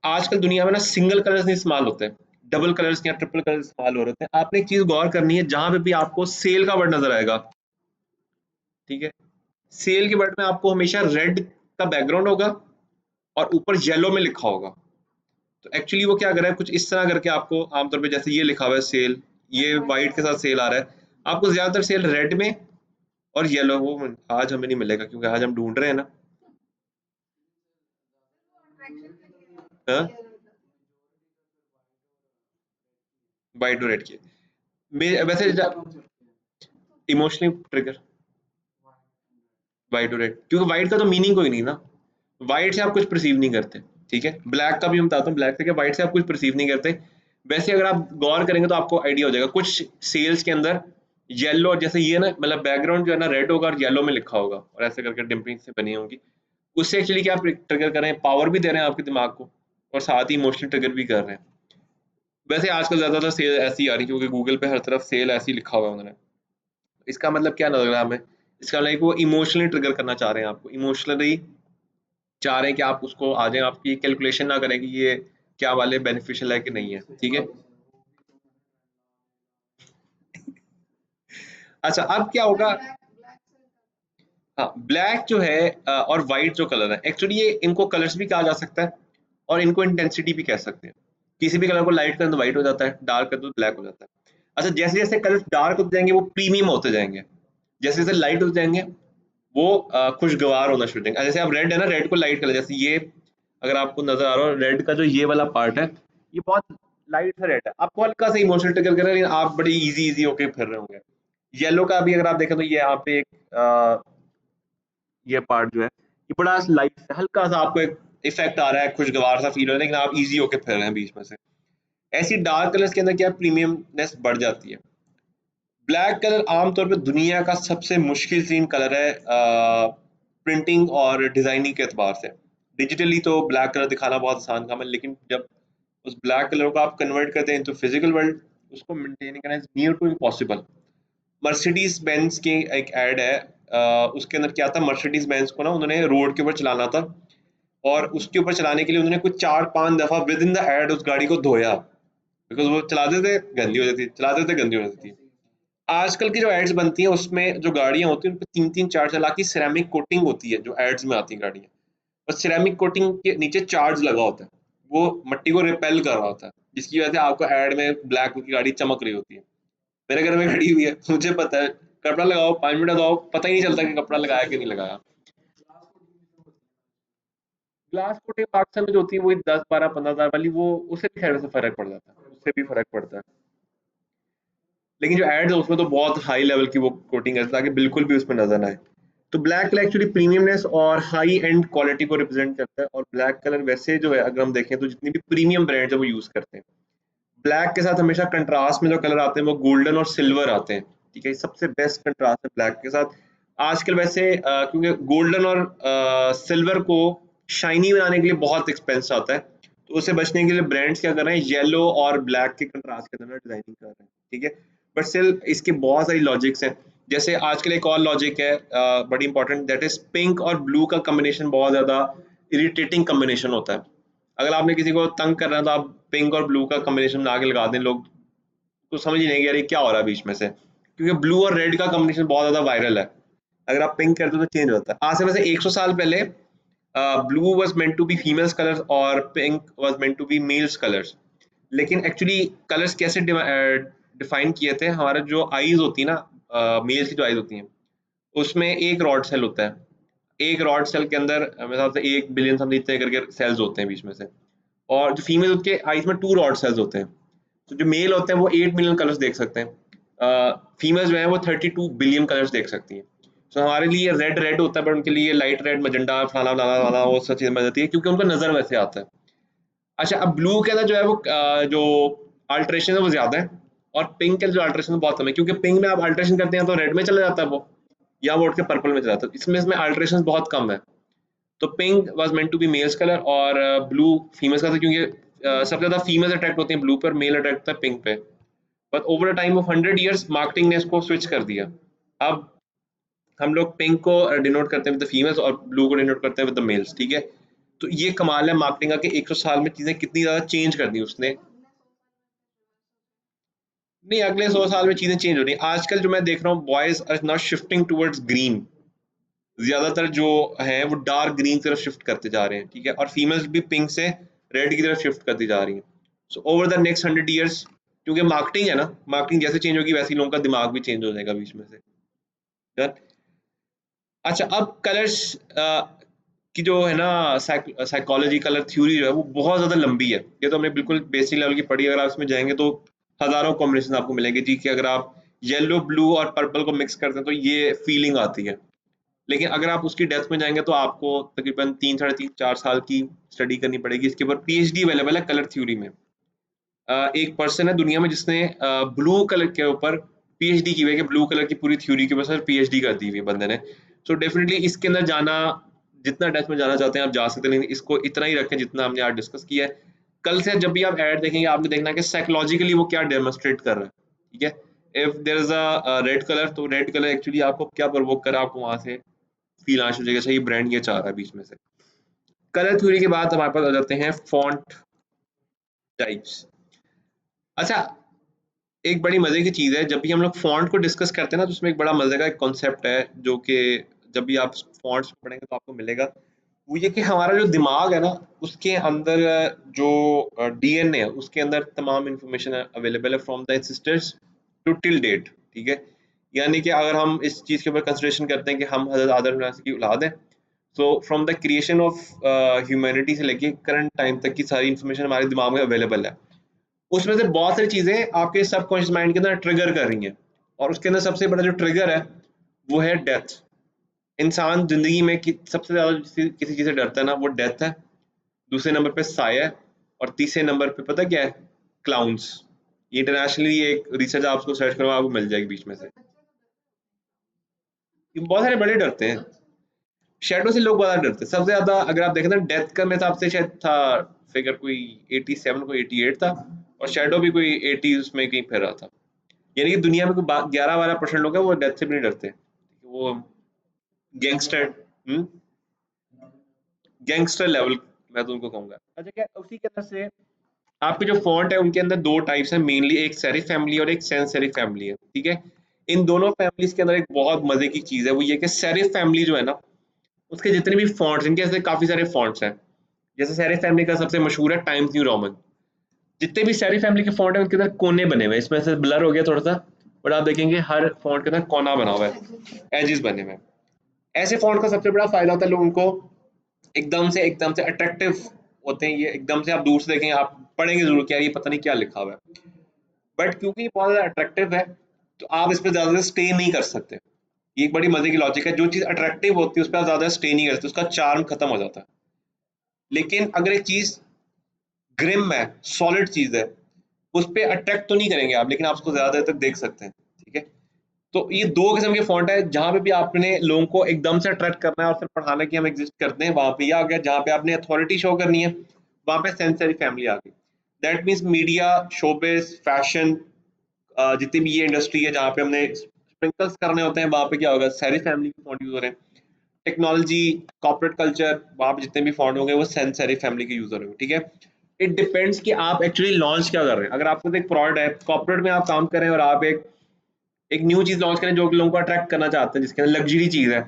आजकल दुनिया में ना सिंगल कलर्स नहीं इस्तेमाल होते हैं, डबल कलर्स या ट्रिपल कलर्स इस्तेमाल हो रहे हैं। आपने एक चीज गौर करनी है, जहां पे भी आपको सेल का वर्ड नजर आएगा, ठीक है, सेल के वर्ड में आपको हमेशा रेड का बैकग्राउंड होगा और ऊपर येलो में लिखा होगा। तो एक्चुअली वो क्या कर रहा है, कुछ इस तरह करके आपको आमतौर पे जैसे ये लिखा हुआ है सेल, ये वाइट के साथ सेल आ रहा है, आपको ज्यादातर सेल रेड में और येलो, वो आज हमें नहीं मिलेगा क्योंकि आज हम ढूंढ रहे हैं ना। हाँ, वाइट और रेड की वैसे इमोशनली ट्रिगर, व्हाइट और रेड, क्योंकि व्हाइट का तो मीनिंग कोई नहीं ना। व्हाइट से आप कुछ परसीव नहीं करते, ठीक है। ब्लैक का भी मैं बताता हूँ, ब्लैक से क्या, व्हाइट से आप कुछ परसीव नहीं करते। वैसे अगर आप गौर करेंगे तो आपको आइडिया हो जाएगा, कुछ सेल्स के अंदर येलो, जैसे ये ना, मतलब बैकग्राउंड जो है ना रेड होगा और येलो में लिखा होगा और ऐसे करके डिम्पलिंग से बनी होंगी। उससे एक्चुअली क्या आप ट्रिगर कर रहे हैं, पावर भी दे रहे हैं आपके दिमाग को और साथ ही इमोशनल ट्रिगर भी कर रहे हैं। वैसे आजकल ज्यादातर सेल ऐसी आ रही है क्योंकि गूगल पे हर तरफ सेल ऐसी लिखा हुआ है उन्होंने। इसका मतलब क्या लग रहा है हमें, इसका मतलब वो इमोशनली ट्रिगर करना चाह रहे हैं आपको, इमोशनली चाह रहे हैं कि आप उसको आ जाएं, आपकी कैलकुलेशन ना करें कि ये क्या वाले बेनिफिशियल है कि नहीं है, ठीक है। अच्छा, अब क्या होगा, हाँ, ब्लैक जो है और वाइट जो कलर है, एक्चुअली ये इनको कलर्स भी कहा जा सकता है और इनको इंटेंसिटी भी कह सकते हैं। किसी भी कलर को लाइट कर दो व्हाइट हो जाता है, डार्क कर दो ब्लैक हो जाता है। अच्छा, जैसे जैसे कलर डार्क होते जाएंगे वो प्रीमियम होते जाएंगे, जैसे जैसे लाइट होते जाएंगे वो खुशगवार होना शुरू हो जाएंगे। जैसे आप रेड है ना, रेड को लाइट कलर, जैसे ये अगर आपको नजर आ रहा हो रेड का जो ये वाला पार्ट है, ये बहुत लाइट सा रेड है, आपको हल्का सा इमोशनल ट्रिगर कर रहा है, लेकिन आप बड़ी इजी इजी होके फिर रहे होंगे। येलो का भी अगर आप देखें तो ये यहाँ पे एक ये पार्ट जो है, ये बड़ा लाइट हल्का सा आपको एक इफेक्ट आ रहा है, खुशगवार सा फील हो रहा है, लेकिन आप इजी होके फिर रहे हैं बीच में से। ऐसी डार्क कलर्स के अंदर क्या प्रीमियमनेस बढ़ जाती है। ब्लैक कलर आमतौर पे दुनिया का सबसे मुश्किल तीन कलर है प्रिंटिंग और डिजाइनिंग के एतबार से। डिजिटली तो ब्लैक कलर दिखाना बहुत आसान काम है, लेकिन जब उस ब्लैक कलर को आप कन्वर्ट करते हैं इनटू फिजिकल वर्ल्ड, उसको मेंटेन करना is near to impossible. Mercedes Benz की एक एड है, उसके अंदर क्या था, मर्सिडीज बेंज को ना उन्होंने रोड के ऊपर चलाना था, और उसके ऊपर चलाने के लिए उन्होंने कुछ 4-5 दफा विद इन द एड उस गाड़ी को धोया, बिकॉज वो चलाते थे गंदी हो जाती थी, चलाते थे गंदी हो जाती थी। आजकल की जो एड्स बनती हैं उसमें जो गाड़ियां होती हैं उन पे 3-3 4 4 लाख की सिरेमिक कोटिंग होती है जो एड्स में आती हैं गाड़ियां, और सिरेमिक कोटिंग के नीचे चार्ज लगा होता है, वो मट्टी को रिपेल कर रहा होता है, जिसकी वजह से आपको एड में ब्लैक की गाड़ी चमक रही होती है। मेरे घर में खड़ी हुई है, मुझे पता है, कपड़ा लगाओ 5 मिनट लगाओ पता ही नहीं चलता कि कपड़ा लगाया कि नहीं लगाया। ग्लास कोटिंग पाकिस्तान में जो होती है वही 10 12 15 हज़ार वाली, वो उससे भी खैर से फर्क पड़ जाता है, उससे भी फर्क पड़ता है। लेकिन जो एड्स है उसमें तो बहुत हाई लेवल की वो कोटिंग है ताकि बिल्कुल भी उसमें नजर ना आए। तो ब्लैक कलर एक्चुअली प्रीमियमनेस और हाई एंड क्वालिटी को रिप्रेजेंट करता है, और ब्लैक कलर वैसे जो है अगर हम देखें तो जितनी भी प्रीमियम ब्रांड्स है वो यूज करते हैं। ब्लैक के साथ हमेशा कंट्रास्ट में जो कलर आते हैं वो गोल्डन और सिल्वर आते हैं, ठीक है, सबसे बेस्ट कंट्रास्ट है ब्लैक के साथ। आजकल वैसे क्योंकि गोल्डन और सिल्वर को शाइनी बनाने के लिए बहुत एक्सपेंस आता है, तो उससे बचने के लिए ब्रांड्स क्या कर रहे हैं, येलो और ब्लैक के कंट्रास्ट के अंदर डिजाइनिंग कर रहे हैं, ठीक है। बट स्टिल इसके बहुत सारी लॉजिक्स हैं। जैसे आजकल एक और लॉजिक है बड़ी इंपॉर्टेंट, दैट इज पिंक और ब्लू का कॉम्बिनेशन बहुत ज्यादा इरिटेटिंग कॉम्बिनेशन होता है। अगर आपने किसी को तंग करना है तो आप पिंक और ब्लू का कॉम्बिनेशन बना के लगा दें, लोग तो समझ ही नहीं कि यार ये क्या हो रहा है बीच में से, क्योंकि ब्लू और रेड का कॉम्बिनेशन बहुत ज्यादा वायरल है। अगर आप पिंक करते हो तो चेंज होता है। आज से वैसे 100 साल पहले blue was meant to be females colours और pink was meant to be males colours. लेकिन एक्चुअली कलर्स कैसे डिफाइन किए थे, हमारा जो आईज होती है ना, मेल्स की जो आईज होती हैं उसमें एक रॉड सेल होता है। एक रॉड सेल के अंदर मेरे हिसाब से 1 बिलियन समथिंग इतने करके सेल्स होते हैं बीच में से, और जो फीमेल के आईज में 2 रॉड सेल्स होते हैं। तो जो मेल होते हैं वो 8 मिलियन कलर्स देख सकते हैं, फीमेल्स जो है वो 32 बिलियन कलर्स देख सकती हैं। तो हमारे लिए रेड रेड होता है, पर उनके लिए लाइट रेड मजेंडा फलाना फलाना फलाना वो सब चीज़ें बन जाती है क्योंकि उनको नजर वैसे आता है। अच्छा, अब ब्लू के अंदर जो है वो जो अल्ट्रेशन है वो ज्यादा है, और पिंक के जो अल्ट्रेशन बहुत कम है, क्योंकि पिंक में आप अल्ट्रेशन करते हैं तो रेड में चला जाता है वो, या वो उठ के पर्पल में चला जाता है, इसमें अल्ट्रेशन बहुत कम है। तो pink was meant to be males colour और ब्लू फीमेल्स का था, क्योंकि सबसे ज्यादा फीमेल्स अट्रैक्ट होती हैं ब्लू पर, मेल अट्रैक्ट होता है पिंक पे। But over the time of 100 years marketing ने इसको स्विच कर दिया। अब हम लोग पिंक को डिनोट करते हैं विद द फीमेल्स और ब्लू को डिनोट करते हैं विद द मेल्स, ठीक है। तो ये कमाल है मार्केटिंग का कि 100 साल में चीजें कितनी ज्यादा चेंज कर दी उसने। नहीं, अगले 100 साल में चीजें चेंज हो रही हैं। आजकल जो मैं देख रहा हूँ boys are not shifting towards green, ज्यादातर जो है वो डार्क ग्रीन की तरफ शिफ्ट करते जा रहे हैं, ठीक है, और फीमेल्स भी पिंक से रेड की तरफ शिफ्ट करती जा रही हैं। So over the next 100 years, क्योंकि मार्केटिंग है ना, मार्केटिंग जैसे चेंज होगी वैसे ही लोगों का दिमाग भी चेंज हो जाएगा बीच में से। Done? अच्छा, अब कलर्स की जो है ना साइकोलॉजी, कलर थ्योरी जो है वो बहुत ज्यादा लंबी है। ये तो हमने बिल्कुल बेसिक लेवल की पढ़ी, अगर आप इसमें जाएंगे तो हजारों कॉम्बिनेशन आपको मिलेंगे जी, कि अगर आप येलो ब्लू और पर्पल को मिक्स करते हैं तो ये फीलिंग आती है। लेकिन अगर आप उसकी डेप्थ में जाएंगे तो आपको तकरीबन 3 साढ़े 3 4 साल की स्टडी करनी पड़ेगी। इसके ऊपर पीएचडी अवेलेबल है कलर थ्योरी में। एक पर्सन है दुनिया में जिसने ब्लू कलर के ऊपर पीएचडी की हुई है, कि ब्लू कलर की पूरी थ्योरी के ऊपर पीएचडी कर दी हुई है बंदे ने। सो डेफिनेटली इसके अंदर जाना, जितना डेप्थ में जाना चाहते हैं आप जा सकते हैं, लेकिन इसको इतना ही रखें जितना हमने आज डिस्कस किया है। कल से जब भी आप ऐड देखेंगे आपने देखना है कि साइकोलॉजिकली वो क्या डेमोन्स्ट्रेट कर रहा है, ठीक है। If there is a red colour, तो रेड कलर एक्चुअली आपको क्या प्रोवोक कर रहा है, आपको वहां से फील आना शुरू हो जाएगा, सही ब्रांड ये चाह रहा है बीच में से। कलर थ्योरी के बाद हमारे पास आ जाते हैं फॉन्ट टाइप्स। अच्छा, एक बड़ी मजे की चीज है, जब भी हम लोग फॉन्ट को डिस्कस करते हैं ना तो उसमें एक बड़ा मजे का एक कॉन्सेप्ट है जो कि जब भी आप फॉन्ट्स पढ़ेंगे तो आपको मिलेगा। वो ये कि हमारा जो दिमाग है ना उसके अंदर जो डीएनए है उसके अंदर तमाम इंफॉर्मेशन अवेलेबल है from the ancestors to till date, ठीक है। यानी कि अगर हम इस चीज के ऊपर कंसिडरेशन करते हैं कि हम हजरत आदम की औलाद है, so from the creation of humanity से लेके करंट टाइम तक की सारी इंफॉर्मेशन हमारे दिमाग में अवेलेबल है। उसमें से बहुत सारी चीजें आपके सबकॉन्शियस माइंड के अंदर ट्रिगर कर रही हैं, और उसके अंदर सबसे बड़ा जो ट्रिगर है वो है डेथ। इंसान जिंदगी में सबसे ज्यादा किसी चीज से डरता है ना, वो डेथ है। दूसरे नंबर पे साया है, और तीसरे नंबर पे पता क्या है, क्लाउन्स। ये इंटरनेशनली एक रिसर्च आपको सर्च करो आपको मिल जाएगी बीच में से। ये बहुत सारे बड़े डरते हैं, शेडो से लोग ज्यादा डरते हैं सबसे ज्यादा। अगर आप देखें ना डेथ का मेरे हिसाब से शायद था फिगर कोई 87 कोई 88 था, और शेडो भी कोई 80 में कहीं फिर रहा था। यानी कि दुनिया में कोई 11-12% लोग हैं वो डेथ से भी नहीं डरते, वो गैंगस्टर। हम्म गैंगस्टर लेवल मैं तो उनको कहूंगा। अच्छा क्या उसी के तरह से आपके जो फॉन्ट है उनके अंदर दो टाइप्स हैं मेनली, एक सेरिफ फैमिली और एक सैंस सेरिफ फैमिली है, ठीक है। इन दोनों फैमिलीज के अंदर एक बहुत मजे की चीज है, वो ये कि सेरिफ फैमिली जो है ना, उसके जितने भी फॉन्ट्स, इनके ऐसे काफी सारे फॉन्ट्स हैं। जैसे सेरिफ फैमिली का सबसे मशहूर है टाइम्स न्यू रोमन। जितने भी सेरिफ फैमिली के फॉन्ट है उनके अंदर कोने बने हुए हैं, इसमें से ब्लर हो गया थोड़ा सा, बट आप देखेंगे हर फॉन्ट के अंदर कोना बना हुआ है, एजेस बने हुए हैं। ऐसे फॉन्ट का सबसे बड़ा फायदा होता है लोगों को, एकदम से अट्रैक्टिव होते हैं ये, एकदम से आप दूर से देखेंगे आप पढ़ेंगे जरूर कि यार ये पता नहीं क्या लिखा हुआ है, बट क्योंकि ये बहुत ज्यादा अट्रैक्टिव है तो आप इस पर ज्यादा स्टे नहीं कर सकते। ये एक बड़ी मजे की लॉजिक है, जो चीज अट्रैक्टिव होती है उस पर आप ज्यादा स्टे नहीं करते, उसका चार्म खत्म हो जाता है। लेकिन अगर एक चीज ग्रिम है, सॉलिड चीज है, उस पर अट्रैक्ट तो नहीं करेंगे आप, लेकिन आप उसको ज्यादा देर तक देख सकते हैं, ठीक है। तो ये दो किस्म के फॉन्ट है, जहां पे भी आपने लोगों को एकदम से अट्रैक्ट करना है और फिर पढ़ाना कि हम एग्जिस्ट करते हैं, वहां पे ये आ गया। जहां पे आपने अथॉरिटी शो करनी है, वहां पे सेंसरी फैमिली आ गई। That means media, showbiz, fashion, जितनी भी ये इंडस्ट्री है जहाँ पे हमने स्प्रिंकल्स करने होते हैं, वहां पे क्या होगा, सारी फैमिली के फॉन्ट यूज हो रहे हैं। टेक्नोलॉजी, कॉर्पोरेट कल्चर, वहां पे जितने भी फॉन्ट होंगे वो सेंसरी फैमिली के यूज हो रहे हैं, ठीक है। इट डिपेंड्स कि आप एक्चुअली लॉन्च क्या कर रहे हैं। अगर आपको एक प्रोडक्ट है, कॉर्पोरेट में आप काम कर रहे हैं और आप एक एक न्यू चीज लॉन्च करें जो कि लोगों को अट्रैक्ट करना चाहते हैं, जिसके अंदर लग्जरी चीज है,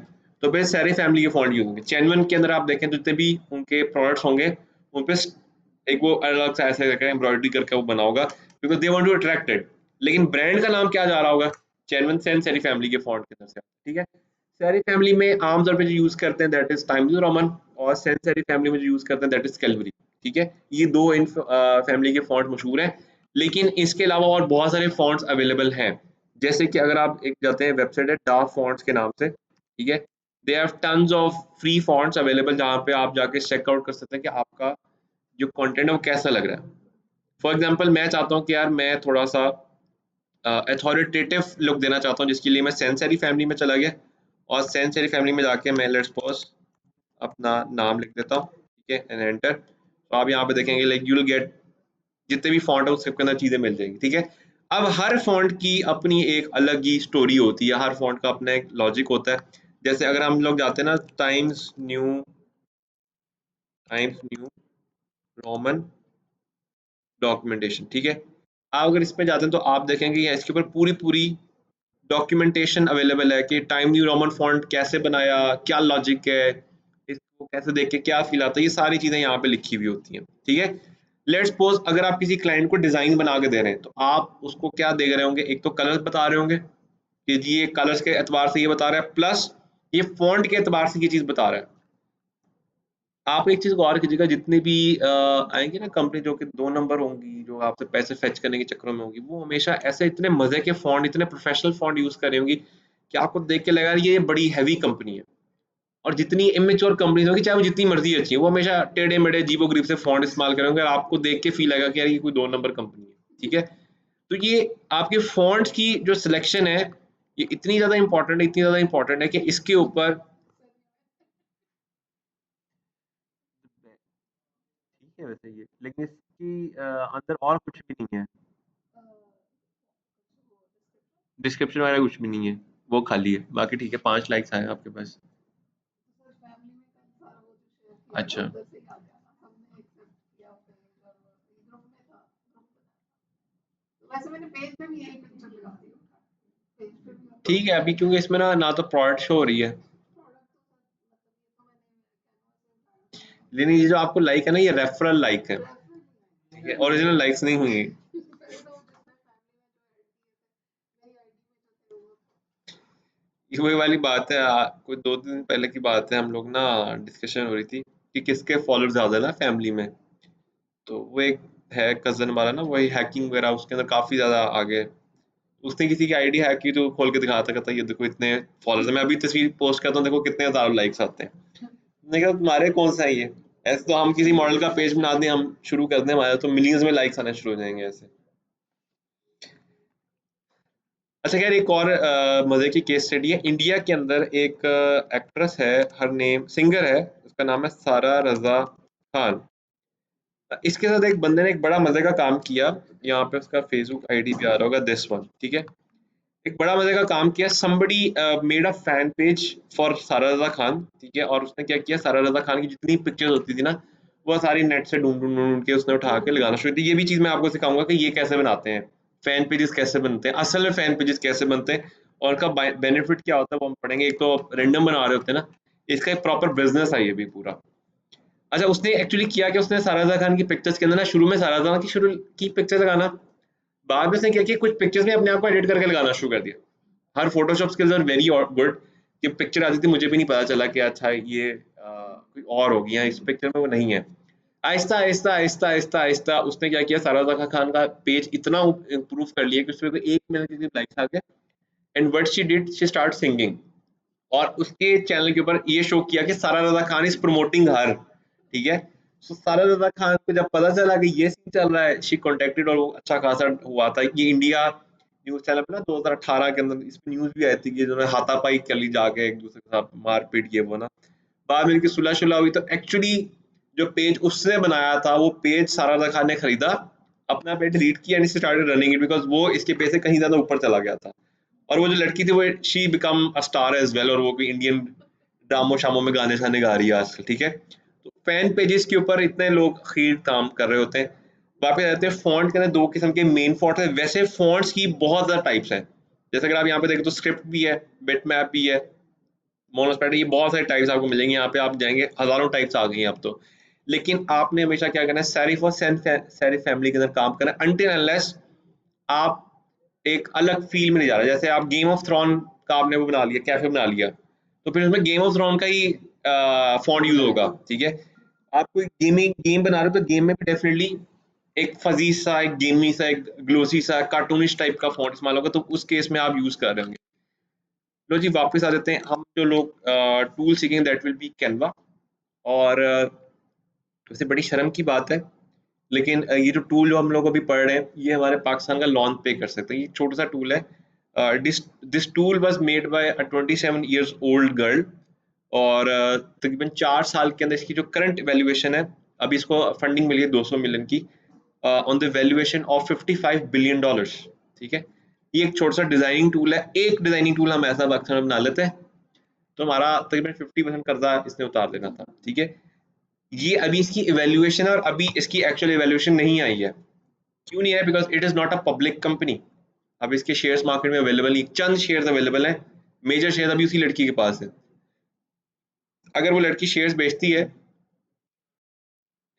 तो फिर सारे फैमिली के फॉन्ट यूज होंगे। चैनवन के अंदर आप देखें तो जितने भी उनके प्रोडक्ट्स होंगे उन पे एक वो अलग सा ऐसे करके एम्ब्रॉयडरी करके वो बना होगा, because they want to attracted. लेकिन ब्रांड का नाम क्या जा रहा होगा, चैनवन सेन सेरी फैमिली के फॉन्ट की तरफ से, ठीक है। सेरी फैमिली में आमतौर पर जो यूज करते हैं that is times new Roman, और सेन सेरी फैमिली में जो यूज करते हैं दैट इज कैलवरी, ठीक है। ये दो इन फैमिली के फॉन्ट मशहूर हैं, लेकिन इसके अलावा और बहुत सारे फॉन्ट्स अवेलेबल हैं। जैसे कि अगर आप एक जाते हैं वेबसाइट है डार्क फॉन्ट्स के नाम से, ठीक है, they have tons of free fonts available जहाँ पे आप जाके चेकआउट कर सकते हैं कि आपका जो कंटेंट है वो कैसा लग रहा है। फॉर एग्जांपल मैं चाहता हूँ कि यार मैं थोड़ा सा अथॉरिटेटिव लुक देना चाहता हूँ, जिसके लिए मैं सेंसरी फैमिली में चला गया, और सेंसरी फैमिली में जाके मैं लेट्स सपोज अपना नाम लिख देता हूँ, ठीक है, एंड एंटर। तो आप यहाँ पे देखेंगे लाइक यू विल गेट जितने भी फॉन्ट है उसके अंदर चीजें मिल जाएंगी, ठीक है। अब हर फॉन्ट की अपनी एक अलग ही स्टोरी होती है, हर फॉन्ट का अपना एक लॉजिक होता है। जैसे अगर हम लोग जाते हैं ना टाइम्स न्यू रोमन डॉक्यूमेंटेशन, ठीक है। आप अगर इसमें जाते हैं तो आप देखेंगे इसके ऊपर पूरी पूरी डॉक्यूमेंटेशन अवेलेबल है कि टाइम न्यू रोमन फॉन्ट कैसे बनाया, क्या लॉजिक है, इसको कैसे देख के क्या फील आता है, ये सारी चीजें यहाँ पे लिखी हुई होती हैं, ठीक है। लेट्स सपोज अगर आप किसी क्लाइंट को डिजाइन बना के दे रहे हैं तो आप उसको क्या दे रहे होंगे, एक तो कलर्स बता रहे होंगे कि जी ये कलर्स के एतबार से ये बता रहा है, प्लस ये फॉन्ट के एतबार से ये चीज बता रहा है। आप एक चीज गौर कीजिएगा, जितनी भी आएंगी ना कंपनी जो कि दो नंबर होंगी, जो आपसे पैसे फेच करने के चक्करों में होंगी, वो हमेशा ऐसे इतने मजे के फॉन्ट, इतने प्रोफेशनल फॉन्ट यूज कर रही होंगी कि आपको देख के लगा ये बड़ी हैवी कंपनी है। और जितनी इमेच्योर कंपनीज होगी, चाहे वो जितनी मर्जी अच्छी है, वो हमेशा टेढ़े मेढ़े अजीबो गरीब से फॉन्ट इस्तेमाल करेंगे और आपको देख के फील आएगा कि यार ये कोई दो नंबर कंपनी है, ठीक है। तो ये आपके फॉन्ट्स की जो सिलेक्शन है, ये इतनी ज्यादा इंपॉर्टेंट है, इतनी ज्यादा इंपॉर्टेंट है कि इसके ऊपर, ठीक है वैसे ये, लेकिन इसकी अंदर और कुछ भी नहीं है, डिस्क्रिप्शन वगैरह कुछ भी नहीं है, वो खाली है। बाकी ठीक है, 5 लाइक्स आए आपके पास। अच्छा, ठीक है। अभी क्योंकि इसमें ना ना तो प्रोडक्ट शो हो रही है, लेकिन ये जो आपको लाइक है ना, ये रेफरल लाइक है, ठीक है, ओरिजिनल लाइक्स नहीं हुई। ये वही वाली बात है, कोई 2 दिन पहले की बात है, हम लोग ना डिस्कशन हो रही थी कि किसके फॉलोअर ज्यादा है ना फैमिली में। तो वो एक है कजन हमारा ना, वही हैकिंग वगैरह उसके अंदर काफी ज्यादा आगे, उसने किसी की आईडी हैक की तो खोल के दिखाता, कहता ये देखो इतने फॉलोअर्स है, मैं अभी तस्वीर पोस्ट करता हूँ देखो कितने हजार लाइक्स आते हैं। मैंने कहा तुम्हारे कौन सा है ये, ऐसे तो हम किसी मॉडल का पेज बना दें, हम शुरू कर दें, हमारे तो मिलियंस में लाइक्स आने शुरू हो जाएंगे ऐसे। अच्छा खैर, एक और मजे की केस स्टडी है। इंडिया के अंदर एक एक्ट्रेस है, हर नेम सिंगर है, उसका नाम है सारा रजा खान। इसके साथ एक बंदे ने एक बड़ा मजे का काम किया, यहाँ पे उसका फेसबुक आईडी भी आ रहा होगा, दिस वन, ठीक है। एक बड़ा मजे का काम किया, somebody made a fan page for सारा रज़ा खान, ठीक है, और उसने क्या किया, सारा रज़ा खान की जितनी पिक्चर्स होती थी ना, वो सारी नेट से ढूंढ के उसने उठा के लगाना शुरू की। ये भी चीज मैं आपको सिखाऊंगा कि ये कैसे बनाते हैं, फैन पेजेस कैसे बनते हैं, असल में फैन पेजेस कैसे बनते हैं, और उनका बेनिफिट क्या होता है वो हम पढ़ेंगे। एक तो रेंडम बना रहे होते हैं ना, इसका एक प्रॉपर बिजनेस है ये भी पूरा। अच्छा, उसने एक्चुअली किया कि उसने सारा रज़ा खान की पिक्चर्स के अंदर ना, शुरू में सारा रज़ा खान की शुरू की पिक्चर्स लगाना, बाद में उसने क्या किया, कुछ पिक्चर्स में अपने आप को एडिट करके लगाना शुरू कर दिया। Her photoshop skills are very good. कि पिक्चर आती थी मुझे भी नहीं पता चला कि अच्छा ये कोई और होगी, या इस पिक्चर में वो नहीं है। आहिस्ता आहिस्ता आहिस्ता आहिस्ता आहिस्ता उसने क्या किया, सारा जका खान का पेज इतना इम्प्रूव कर लिया कि उसमें कोई 1 मिलियन के करीब लाइक्स आ गए। And what she did, she start singing, और उसके चैनल के ऊपर ये शो किया कि सारा रज़ा खान इज प्रमोटिंग हर, ठीक है। सो सारा रज़ा खान को जब पता चला कि ये सीन चल रहा है, शी कॉन्टेक्टेड, और वो अच्छा खासा हुआ था। ये इंडिया न्यूज चैनल पे ना 2018 के अंदर इस पे न्यूज भी आई थी कि जो है हाथापाई कर ली जाके एक दूसरे के साथ, मारपीट, ये वो ना। बाद में इनकी सुलह शुलह हुई, तो एक्चुअली जो पेज उसने बनाया था, वो पेज सारा रज़ा खान ने खरीदा, अपना पेज डिलीट किया and started running it, because वो इसके पेज से कहीं ज्यादा ऊपर चला गया था। और वो जो लड़की थी वो she become a star as well, और वो कोई इंडियन ड्रामो शामों में गाने शाने गा रही है आजकल, ठीक है। तो फैन पेजेस के ऊपर इतने लोग खीर काम कर रहे होते हैं। वापस आते हैं फॉन्ट के अंदर, दो किस्म के मेन फॉन्ट है। वैसे फॉन्ट्स की बहुत ज्यादा टाइप्स हैं, जैसे अगर आप यहाँ पे देखें तो स्क्रिप्ट भी है, बिट मैप भी है, मोनोस्पैट, ये बहुत सारे टाइप्स आपको मिलेंगे। यहाँ पे आप जाएंगे हजारों टाइप्स आ गई हैं अब तो। लेकिन आपने हमेशा क्या करना है, सेरिफ और सेरिफ फैमिली के अंदर काम करना है, अनटिल अनलेस आप एक अलग फील में नहीं जा रहा। जैसे आप गेम ऑफ थ्रोन का आपने वो बना लिया, कैफे बना लिया, तो फिर उसमें गेम ऑफ थ्रोन का ही फॉन्ट यूज होगा, ठीक है। आप कोई गेमिंग गेम बना रहे हो तो गेम में भी डेफिनेटली एक फजी सा, एक गेमी सा, एक ग्लोसी सा, कार्टूनिश टाइप का फॉन्ट इस्तेमाल होगा, तो उस केस में आप यूज कर रहे होंगे। लो जी, वापस आ जाते हैं हम जो लोग टूल सीखेंगे, दैट विल बी कैनवा। और वैसे बड़ी शर्म की बात है, लेकिन ये जो टूल जो हम लोग अभी पढ़ रहे हैं, ये हमारे पाकिस्तान का लॉन्च पे कर सकते हैं। ये छोटा सा टूल है। This tool was made by a 27 years old girl, और तकरीबन 4 साल के अंदर इसकी जो करंट वैल्यूएशन है, अभी इसको फंडिंग मिली है 200 मिलियन की, on the valuation of $55 billion, ठीक है। ये एक छोटा सा डिजाइनिंग टूल है। एक डिजाइनिंग टूल हम ऐसा अक्सर बना लेते हैं, तो हमारा तकरीबन 50% कर्जा इसने उतार देना था, ठीक है। ये अभी इसकी इवैल्यूएशन है, और अभी इसकी एक्चुअल इवैल्यूएशन नहीं आई है। क्यों नहीं है? Because it is not a public company. अब इसके शेयर्स मार्केट में अवेलेबल नहीं, चंद शेयर्स अवेलेबल हैं। मेजर शेयर अभी उसी लड़की के पास है। अगर वो लड़की शेयर्स बेचती है,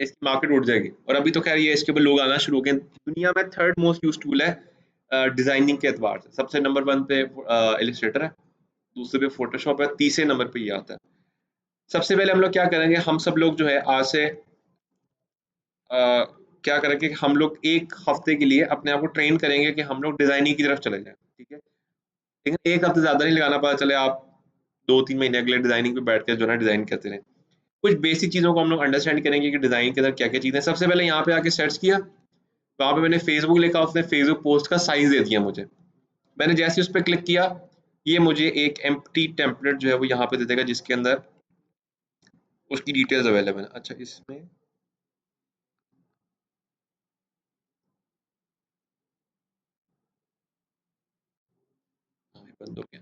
इसकी मार्केट उठ जाएगी। और अभी तो खैर ये इसके ऊपर लोग आना शुरू हो गए। दुनिया में थर्ड मोस्ट यूज टूल है डिजाइनिंग के एतबार से। सबसे नंबर 1 पे इलिस्ट्रेटर है, दूसरे पे फोटोशॉप है, तीसरे नंबर पे ये आता है। सबसे पहले हम लोग क्या करेंगे, हम सब लोग जो है आज से अ, क्या करेंगे कि हम लोग 1 हफ्ते के लिए अपने आप को ट्रेन करेंगे कि हम लोग डिजाइनिंग की तरफ चले जाएं, ठीक है। लेकिन 1 हफ्ते ज्यादा नहीं लगाना, पता चले आप 2-3 महीने अगले डिजाइनिंग पे बैठ के जो है डिजाइन करते रहे। कुछ बेसिक चीजों को हम लोग अंडरस्टैंड करेंगे कि डिजाइन के अंदर क्या क्या चीजें। सबसे पहले यहाँ पे आके सर्च किया, वहां पे मैंने फेसबुक लिखा, उसने फेसबुक पोस्ट का साइज दे दिया मुझे। मैंने जैसे उस पर क्लिक किया, ये मुझे एक एम्प्टी टेम्पलेट जो है वो यहाँ पे दे देगा, जिसके अंदर उसकी डिटेल्स अवेलेबल है। अच्छा, इसमें हाँ, ये बंद हो गया।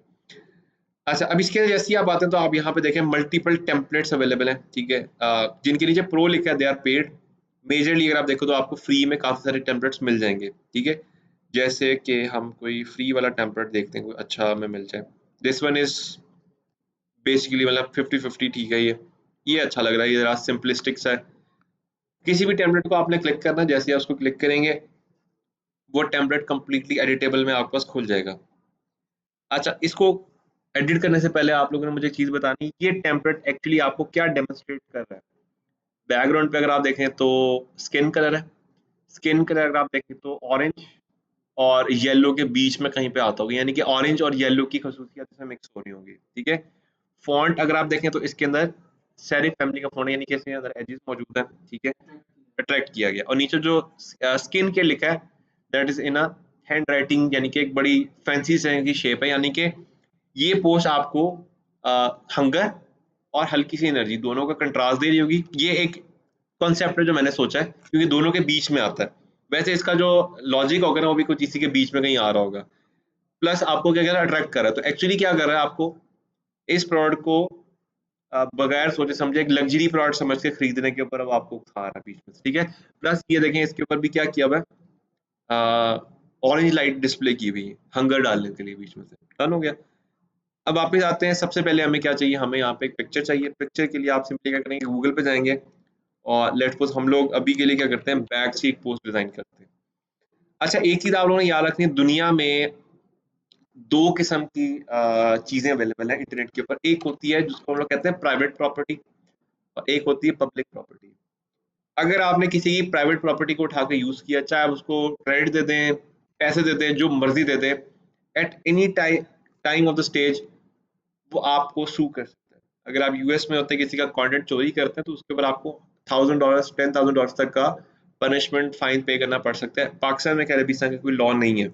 अच्छा, अब इसके जैसे ही आप आते हैं तो आप यहाँ पे देखें मल्टीपल टेम्पलेट्स अवेलेबल हैं, ठीक है। जिनके नीचे प्रो लिखा है, दे आर पेड। मेजरली अगर आप देखो तो आपको फ्री में काफी सारे टेम्पलेट्स मिल जाएंगे, ठीक है। जैसे कि हम कोई फ्री वाला टेम्पलेट देखते हैं, कोई अच्छा हमें मिल जाए। दिस वन इज बेसिकली मतलब 50-50, ठीक है। ये अच्छा लग रहा है, ये जरा सिंपलिस्टिक सा है। किसी भी टेम्पलेट को आपने क्लिक करना, जैसे ही आप उसको क्लिक करेंगे, वो टेम्पलेट कंप्लीटली एडिटेबल में आपके पास खुल जाएगा। अच्छा, इसको एडिट करने से पहले आप लोगों ने मुझे एक चीज बतानी, ये टेम्पलेट एक्चुअली आपको क्या डेमोन्स्ट्रेट कर रहा है। बैकग्राउंड पे अगर आप देखें तो स्किन कलर है, स्किन कलर अगर आप देखें तो ऑरेंज और येलो के बीच में कहीं पे आता होगा, यानी कि ऑरेंज और येलो की खसूसियत इसमें मिक्स हो रही होंगी, ठीक है। फॉन्ट अगर आप देखें तो इसके अंदर सेरिफ फैमिली का फॉन्ट, यानी कि इसके अंदर एजेस मौजूद है, ठीक है, अट्रैक्ट किया गया। और नीचे जो स्किन के लिखा है, that is in a hand writing, यानी कि एक बड़ी फैंसी से की शेप है, यानी कि ये पोस्ट आपको हंगर और हल्की सी एनर्जी दोनों का कंट्रास्ट दे रही होगी। ये एक कॉन्सेप्ट है जो मैंने सोचा है, क्योंकि दोनों के बीच में आता है। वैसे इसका जो लॉजिक होगा ना, वो भी कुछ इसी के बीच में कहीं आ रहा होगा। प्लस आपको क्या कर रहा है, अट्रैक्ट कर रहा है। तो एक्चुअली क्या कर रहा है, आपको इस प्रोडक्ट को बगैर सोचे समझे एक लग्जरी प्रोडक्ट समझ के खरीदने के ऊपर अब आपको उठा रहा है बीच में से, ठीक है। प्लस ये देखें इसके ऊपर भी क्या किया हुआ है, ऑरेंज लाइट डिस्प्ले की हुई है हंगर डालने के लिए बीच में से। डन हो गया। अब वापस आते हैं, सबसे पहले हमें क्या चाहिए, हमें यहाँ पे एक पिक्चर चाहिए। पिक्चर के लिए आप सिंपली क्या करेंगे, गूगल पे जाएंगे और लेट्स सपोज हम लोग अभी के लिए क्या करते हैं, बैक से एक पोस्ट डिजाइन करते हैं। अच्छा, एक चीज आप लोगों ने याद रखनी है, दुनिया में दो किस्म की चीजें अवेलेबल है इंटरनेट के ऊपर। एक होती है जिसको हम लोग कहते हैं प्राइवेट प्रॉपर्टी, और एक होती है पब्लिक प्रॉपर्टी। अगर आपने किसी की प्राइवेट प्रॉपर्टी को उठा के यूज किया, चाहे आप उसको क्रेडिट दे दें, पैसे दे दें, जो मर्जी दे दें, at any time of the stage वो आपको सू कर सकता है। अगर आप यूएस में होते किसी का कंटेंट चोरी करते हैं तो उसके ऊपर आपको $1000 $10,000 तक का पनिशमेंट फाइन पे करना पड़ सकता है। पाकिस्तान में कैरेबिस्तान का कोई लॉ नहीं है।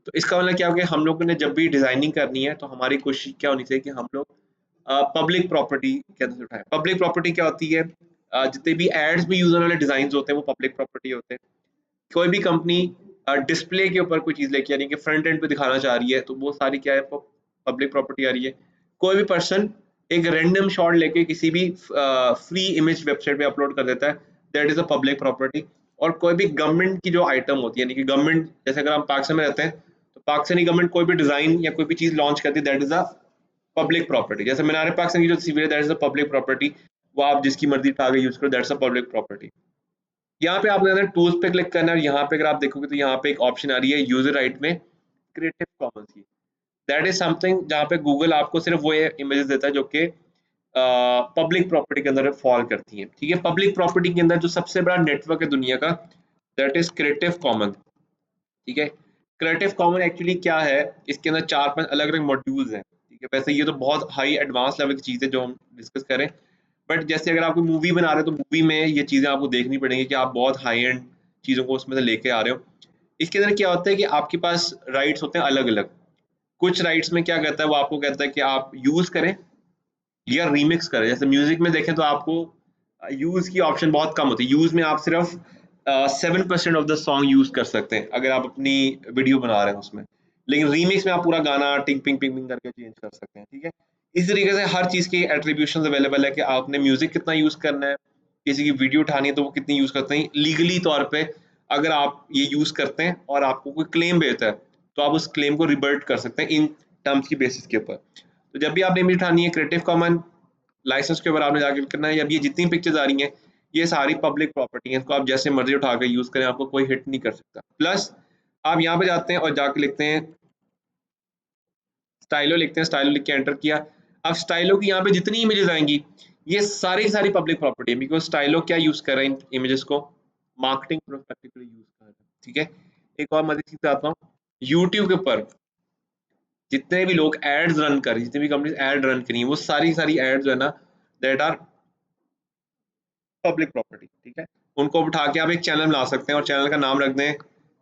तो इसका मतलब क्या हो गया, हम लोगों ने जब भी डिजाइनिंग करनी है तो हमारी कोशिश क्या होनी चाहिए कि हम लोग पब्लिक प्रॉपर्टी के अंदर से उठाएं। पब्लिक प्रॉपर्टी क्या होती है, जितने भी एड्स में यूज होने वाले डिजाइन होते हैं वो पब्लिक प्रॉपर्टी होते हैं। कोई भी कंपनी डिस्प्ले के ऊपर कोई चीज लेके आ रही है कि फ्रंट एंड पे दिखाना चाह रही है तो वो सारी क्या है, पब्लिक प्रॉपर्टी आ रही है। कोई भी पर्सन एक रैंडम शॉट लेके किसी भी फ्री इमेज वेबसाइट पे अपलोड कर देता है, that is a public property. और कोई भी गवर्नमेंट की जो आइटम होती है, यानी कि गवर्नमेंट, जैसे अगर हम पाकिस्तान में रहते हैं तो पाकिस्तानी गवर्नमेंट कोई भी डिजाइन या कोई भी चीज लॉन्च करती है, that is a public property. जैसे मीनार पाकिस्तान की जो तस्वीर है, that is a public property. वो आप जिसकी मर्जी उठा के यूज करो, दैट्स अ पब्लिक प्रॉपर्टी। यहाँ पे आपने टूल्स पे क्लिक करना है, और यहाँ पे अगर आप देखोगे तो यहाँ पे एक ऑप्शन आ रही है यूजर राइट में क्रिएटिव कॉमन्स की। दैट इज समथिंग जहाँ पे गूगल आपको सिर्फ वो इमेजेस देता है जो कि पब्लिक प्रॉपर्टी के अंदर फॉल करती हैं, ठीक है। पब्लिक प्रॉपर्टी के अंदर जो सबसे बड़ा नेटवर्क है दुनिया का, दैट इज क्रिएटिव कॉमन, ठीक है। क्रिएटिव कॉमन एक्चुअली क्या है, इसके अंदर 4-5 अलग अलग मॉड्यूल्स हैं, ठीक है। वैसे ये तो बहुत हाई एडवांस लेवल की चीज़ है जो हम डिस्कस करें, बट जैसे अगर आप कोई मूवी बना रहे हो तो मूवी में ये चीज़ें आपको देखनी पड़ेंगी कि आप बहुत हाई एंड चीज़ों को उसमें से लेके आ रहे हो। इसके अंदर क्या होता है कि आपके पास राइट्स होते हैं अलग अलग। कुछ राइट्स में क्या कहता है, वो आपको कहता है कि आप यूज़ करें या रीमिक्स करें। जैसे म्यूजिक में देखें तो आपको यूज की ऑप्शन बहुत कम होती है। यूज में आप सिर्फ 7% ऑफ द सॉन्ग यूज कर सकते हैं अगर आप अपनी वीडियो बना रहे हैं उसमें। लेकिन रीमिक्स में आप पूरा गाना टिंग पिंग पिंग पिंग करके चेंज कर सकते हैं, ठीक है। इसी तरीके से हर चीज की एट्रीब्यूशन अवेलेबल है कि आपने म्यूजिक कितना यूज करना है, किसी की वीडियो उठानी है तो वो कितनी यूज करते हैं लीगली तौर पे। अगर आप ये यूज करते हैं और आपको कोई क्लेम भेजता है तो आप उस क्लेम को रिवर्ट कर सकते हैं इन टर्म्स की बेसिस के ऊपर। तो जब भी आपने इमेज उठानी है क्रिएटिव कॉमन लाइसेंस के ऊपर आपने जाके करना है। अब ये जितनी पिक्चर्स आ रही हैं ये सारी पब्लिक प्रॉपर्टी है, इसको आप जैसे मर्जी उठा के यूज करें, आपको कोई हिट नहीं कर सकता। प्लस आप यहाँ पे जाते हैं और जाके लिखते हैं स्टाइलो, लिखते हैं स्टाइलो, लिख के एंटर किया। अब स्टाइलो की यहाँ पे जितनी इमेजेस आएंगी ये सारी सारी पब्लिक प्रॉपर्टी है, बिकॉज स्टाइलो क्या यूज कर रहे हैं इन इमेजेस को, मार्केटिंग परस्पेक्टिव के लिए यूज कर रहे हैं, ठीक है। एक और मजेदार चीज आता हूँ, यूट्यूब के ऊपर जितने भी लोग एड्स रन कर रही हैं, जितनी भी कंपनीज एड रन करी हैं, वो सारी सारी एड्स जो है ना, दैट आर पब्लिक प्रॉपर्टी, ठीक है। उनको उठा के आप एक चैनल बना सकते हैं और चैनल का नाम रख दें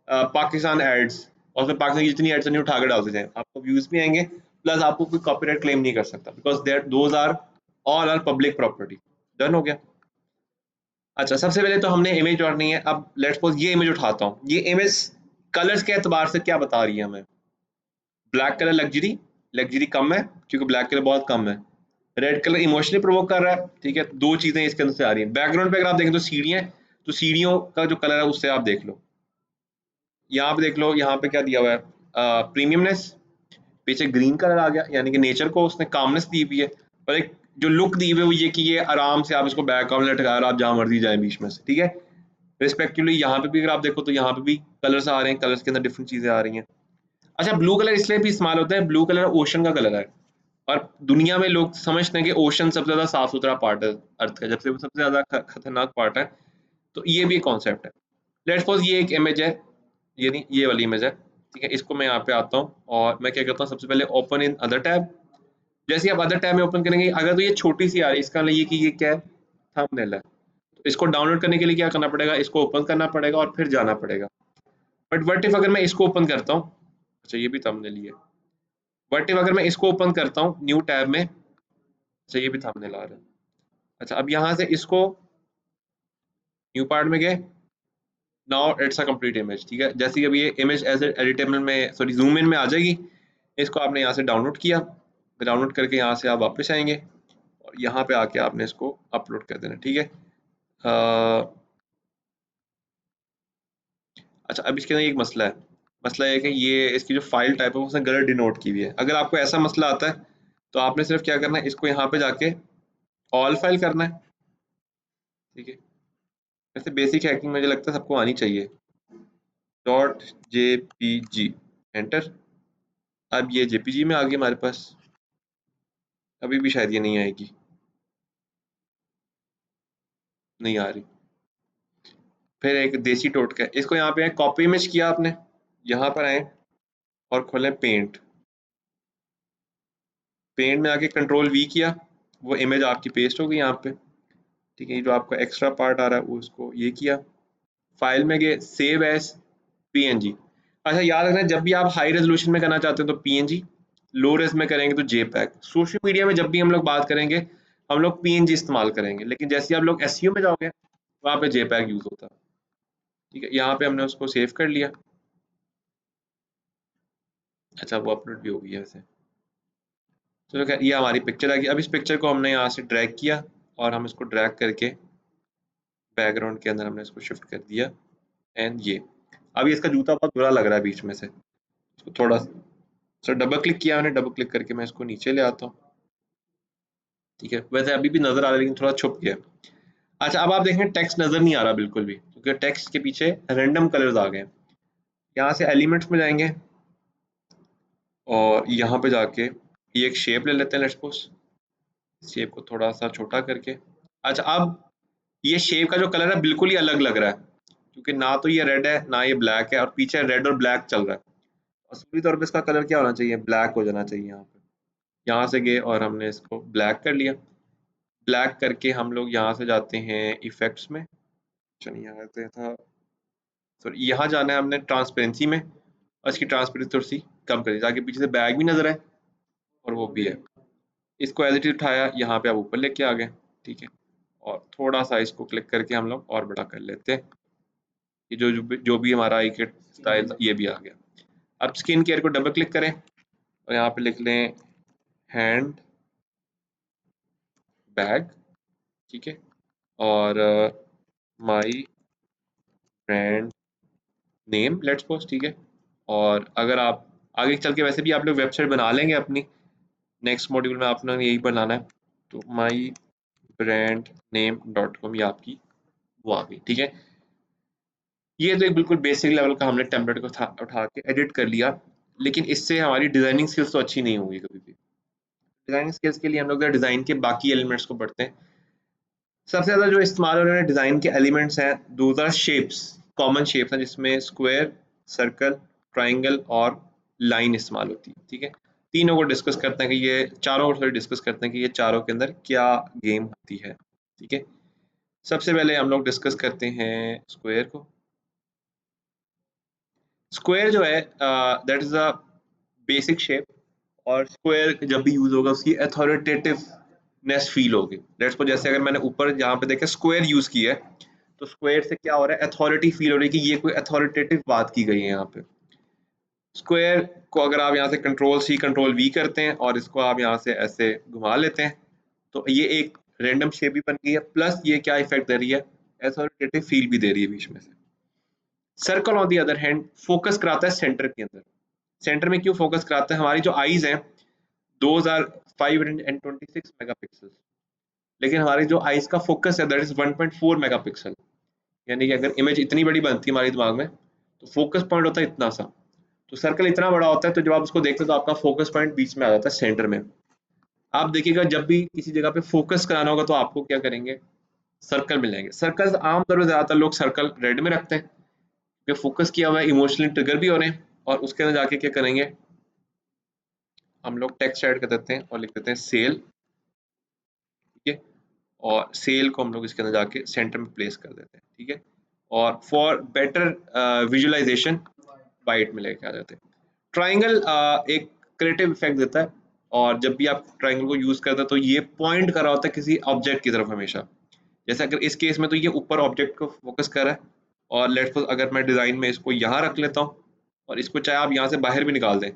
पाकिस्तान एड्स, और उसमें पाकिस्तान की जितनी एड्स हैं उठा के डालते जाएं, आपको व्यूज भी आएंगे, प्लस आपको कोई कॉपीराइट क्लेम नहीं कर सकता, because that those are all are public property. Done हो गया। अच्छा, सबसे पहले तो हमने इमेज उठानी है। अब लेट्स सपोज ये इमेज उठाता हूँ, ये इमेज कलर्स के एतबार से क्या बता रही है हमें, ब्लैक कलर लग्जरी, लग्जरी कम है क्योंकि ब्लैक कलर बहुत कम है। रेड कलर इमोशनली प्रोवोक कर रहा है, ठीक है। दो चीजें इसके अंदर से आ रही हैं। बैकग्राउंड पे अगर आप देखें तो सीढ़ियां, तो सीढ़ियों का जो कलर है उससे आप देख लो, यहाँ पे देख लो, यहाँ पे क्या दिया हुआ है, प्रीमियमनेस। पीछे ग्रीन कलर आ गया, यानी कि नेचर को उसने कामनेस दी हुई है। और एक जो लुक दी हुई है वो ये कि ये आराम से आप इसको बैकग्राउंड लटका आप जहां मर्जी जाए बीच में से, ठीक है। रिस्पेक्टिवली यहाँ पे भी अगर आप देखो तो यहाँ पे भी कलर्स आ रहे हैं, कलर्स के अंदर डिफरेंट चीजें आ रही हैं। अच्छा, ब्लू कलर इसलिए भी इस्तेमाल होता है, ब्लू कलर ओशन का कलर है, और दुनिया में लोग समझते हैं कि ओशन सबसे ज्यादा साफ सुथरा पार्ट है अर्थ का, जबसे वो सबसे ज्यादा खतरनाक पार्ट है। तो ये भी एक कॉन्सेप्ट है। लेट्स सपोज ये एक इमेज है, ये नहीं, ये वाली इमेज है, ठीक है। इसको मैं यहाँ पे आता हूँ और मैं क्या करता हूँ, सबसे पहले ओपन इन अदर टैब। जैसे ही आप अदर टैब में ओपन करेंगे, अगर तो ये छोटी सी आ रही है, इसका मतलब ये कि ये क्या है, थंबनेल है। तो इसको डाउनलोड करने के लिए क्या करना पड़ेगा, इसको ओपन करना पड़ेगा और फिर जाना पड़ेगा। बट व्हाट इफ अगर मैं इसको ओपन करता हूँ, अच्छा ये भी थंबनेल ही है। व्हाट इफ अगर मैं इसको ओपन करता हूँ न्यू टैब में, अच्छा ये भी थंबनेल आ रहा है। अच्छा, अब यहाँ से इसको न्यू पार्ट में गए, now it's a complete image, ठीक है। जैसे कि अभी ये इमेज एज एडिटेबल में, सॉरी जूम इन में आ जाएगी। इसको आपने यहाँ से डाउनलोड किया, डाउनलोड करके यहाँ से आप वापस आएंगे और यहाँ पे आके आपने इसको अपलोड कर देना, ठीक है। अच्छा, अब इसके अंदर एक मसला है। मसला ये है कि ये इसकी जो फाइल टाइप है वो उसने गलत डिनोट की हुई है। अगर आपको ऐसा मसला आता है तो आपने सिर्फ क्या करना है, इसको यहाँ पे जाके ऑल फाइल करना है, ठीक है। वैसे बेसिक हैकिंग मुझे लगता है सबको आनी चाहिए। Dot JPG, enter. अब ये जेपीजी में आ गई हमारे पास। अभी भी शायद ये नहीं आएगी, नहीं आ रही। फिर एक देसी टोटका है, इसको यहाँ पे कॉपी इमेज किया आपने, यहाँ पर आए और खोले पेंट। पेंट में आके कंट्रोल वी किया, वो इमेज आपकी पेस्ट हो गई यहाँ पे, ठीक है। ये जो आपका एक्स्ट्रा पार्ट आ रहा है वो उसको ये किया, फाइल में गए, सेव एज पीएनजी। अच्छा याद रखना, जब भी आप हाई रेजोल्यूशन में करना चाहते हो तो पीएनजी, लो रेज में करेंगे तो जेपैग। सोशल मीडिया में जब भी हम लोग बात करेंगे हम लोग पीएनजी इस्तेमाल करेंगे, लेकिन जैसे आप लोग एसईओ में जाओगे वहाँ पे जेपैग यूज होता है, ठीक है। यहाँ पे हमने उसको सेव कर लिया। अच्छा, वो अपलोड भी हो गया वैसे। चलो खैर, ये हमारी पिक्चर आ गई। अब इस पिक्चर को हमने यहाँ से ड्रैग किया और हम इसको ड्रैग करके बैकग्राउंड के अंदर हमने इसको शिफ्ट कर दिया। एंड ये अभी इसका जूता बहुत बुरा लग रहा है बीच में से, इसको थोड़ा सा डबल क्लिक किया मैंने, डबल क्लिक करके मैं इसको नीचे ले आता हूँ, ठीक है। वैसे अभी भी नजर आ रहा है लेकिन थोड़ा छुप गया। अच्छा, अब आप देखें टेक्स्ट नजर नहीं आ रहा बिल्कुल भी, क्योंकि टेक्स्ट के पीछे रैंडम कलर्स आ गए। यहाँ से एलिमेंट्स में जाएंगे और यहाँ पे जाके ये एक शेप ले लेते हैं, लेट्स सपोज। शेप को थोड़ा सा छोटा करके, अच्छा अब ये शेप का जो कलर है बिल्कुल ही अलग लग रहा है, क्योंकि ना तो ये रेड है ना ये ब्लैक है, और पीछे रेड और ब्लैक चल रहा है। असली तौर पे इसका कलर क्या होना चाहिए, ब्लैक हो जाना चाहिए। यहाँ पे यहाँ से गए और हमने इसको ब्लैक कर लिया। ब्लैक करके हम लोग यहाँ से जाते हैं इफेक्ट्स में, चलिए यहाँ करते था, सॉरी यहाँ जाना है हमने ट्रांसपेरेंसी में, और इसकी ट्रांसपेरेंसी थोड़ी सी कम कर दी ताकि पीछे से बैग भी नजर आए और वो भी है। इसको एज इट इज उठाया, यहाँ पे आप ऊपर लेके आ गए, ठीक है। और थोड़ा सा इसको क्लिक करके हम लोग और बड़ा कर लेते हैं। ये जो भी हमारा आई किट स्टाइल था ये भी आ गया। अब स्किन केयर को डबल क्लिक करें और यहाँ पे लिख लें हैंड बैग, ठीक है। और my brand name let's suppose, ठीक है। और अगर आप आगे चल के वैसे भी आप लोग वेबसाइट बना लेंगे अपनी, नेक्स्ट मॉड्यूल में आपने यही बनाना है, तो my brand name dot com, ये आपकी वो आ गई, ठीक है। ये तो एक बिल्कुल बेसिक लेवल का हमने टेम्पलेट को उठा के एडिट कर लिया, लेकिन इससे हमारी डिजाइनिंग स्किल्स तो अच्छी नहीं होगी कभी भी। डिजाइनिंग स्किल्स के लिए हम लोग डिजाइन के बाकी एलिमेंट्स को पढ़ते हैं। सबसे ज्यादा जो इस्तेमाल हो रहे हैं डिजाइन के एलिमेंट्स हैं, those are shapes, common shapes हैं, जिसमें स्क्वायर, सर्कल, ट्राइंगल और लाइन इस्तेमाल होती है, ठीक है। तीनों को डिस्कस करते हैं कि ये चारों को डिस्कस करते हैं कि ये चारों के अंदर क्या गेम होती है, ठीक है। सबसे पहले हम लोग डिस्कस करते हैं स्क्वायर को। स्क्वायर जो है that is a basic shape, और स्क्वायर जब भी यूज होगा उसकी अथॉरिटेटिवनेस फील होगी। लेट्स सपोज जैसे अगर मैंने ऊपर यहाँ पे देखा स्क्वायर यूज किया है, तो स्क्वायर से क्या हो रहा है, अथॉरिटी फील हो रही है कि ये कोई अथॉरिटेटिव बात की गई है यहाँ पे। स्क्वायर को अगर आप यहाँ से कंट्रोल सी कंट्रोल वी करते हैं और इसको आप यहाँ से ऐसे घुमा लेते हैं, तो ये एक रैंडम शेप भी बन गई है, प्लस ये क्या इफेक्ट दे रही है, अथॉरिटेटिव फील भी दे रही है बीच में से। Circle on the other hand focus कराता है सेंटर के अंदर। सेंटर में क्यों फोकस कराता है, हमारी जो आईज हैं दोज आर 526 मेगापिक्सल, लेकिन हमारी जो आईज का फोकस है दैट इज 1.4 मेगापिक्सल। यानी कि अगर इमेज इतनी बड़ी बनती है हमारे दिमाग में तो फोकस पॉइंट होता है इतना सा। तो सर्कल इतना बड़ा होता है, तो जब आप उसको देखते हो तो आपका फोकस पॉइंट बीच में आ जाता है सेंटर में। आप देखिएगा जब भी किसी जगह पे फोकस कराना होगा तो आपको क्या करेंगे, सर्कल मिलेंगे। सर्कल आमतौर पर ज्यादातर लोग सर्कल रेड में रखते हैं क्योंकि फोकस किया हुआ है, इमोशनली ट्रिगर भी हो रहे हैं। और उसके अंदर जाके क्या करेंगे, हम लोग टेक्स्ट ऐड कर देते हैं और लिख देते हैं सेल, ठीक है। और सेल को हम लोग इसके अंदर जाके सेंटर में प्लेस कर देते हैं, ठीक है। और फॉर बेटर विजुअलाइजेशन वाइट में लेके आ जाते हैं। ट्राइंगल एक क्रिएटिव इफेक्ट देता है, और जब भी आप ट्राइंगल को यूज करते हैं तो ये पॉइंट कर रहा होता है किसी ऑब्जेक्ट की तरफ हमेशा। जैसे अगर इस केस में तो ये ऊपर ऑब्जेक्ट को फोकस कर रहा है, और लेट्स सपोज अगर मैं डिज़ाइन में इसको यहाँ रख लेता हूँ और इसको चाहे आप यहाँ से बाहर भी निकाल दें,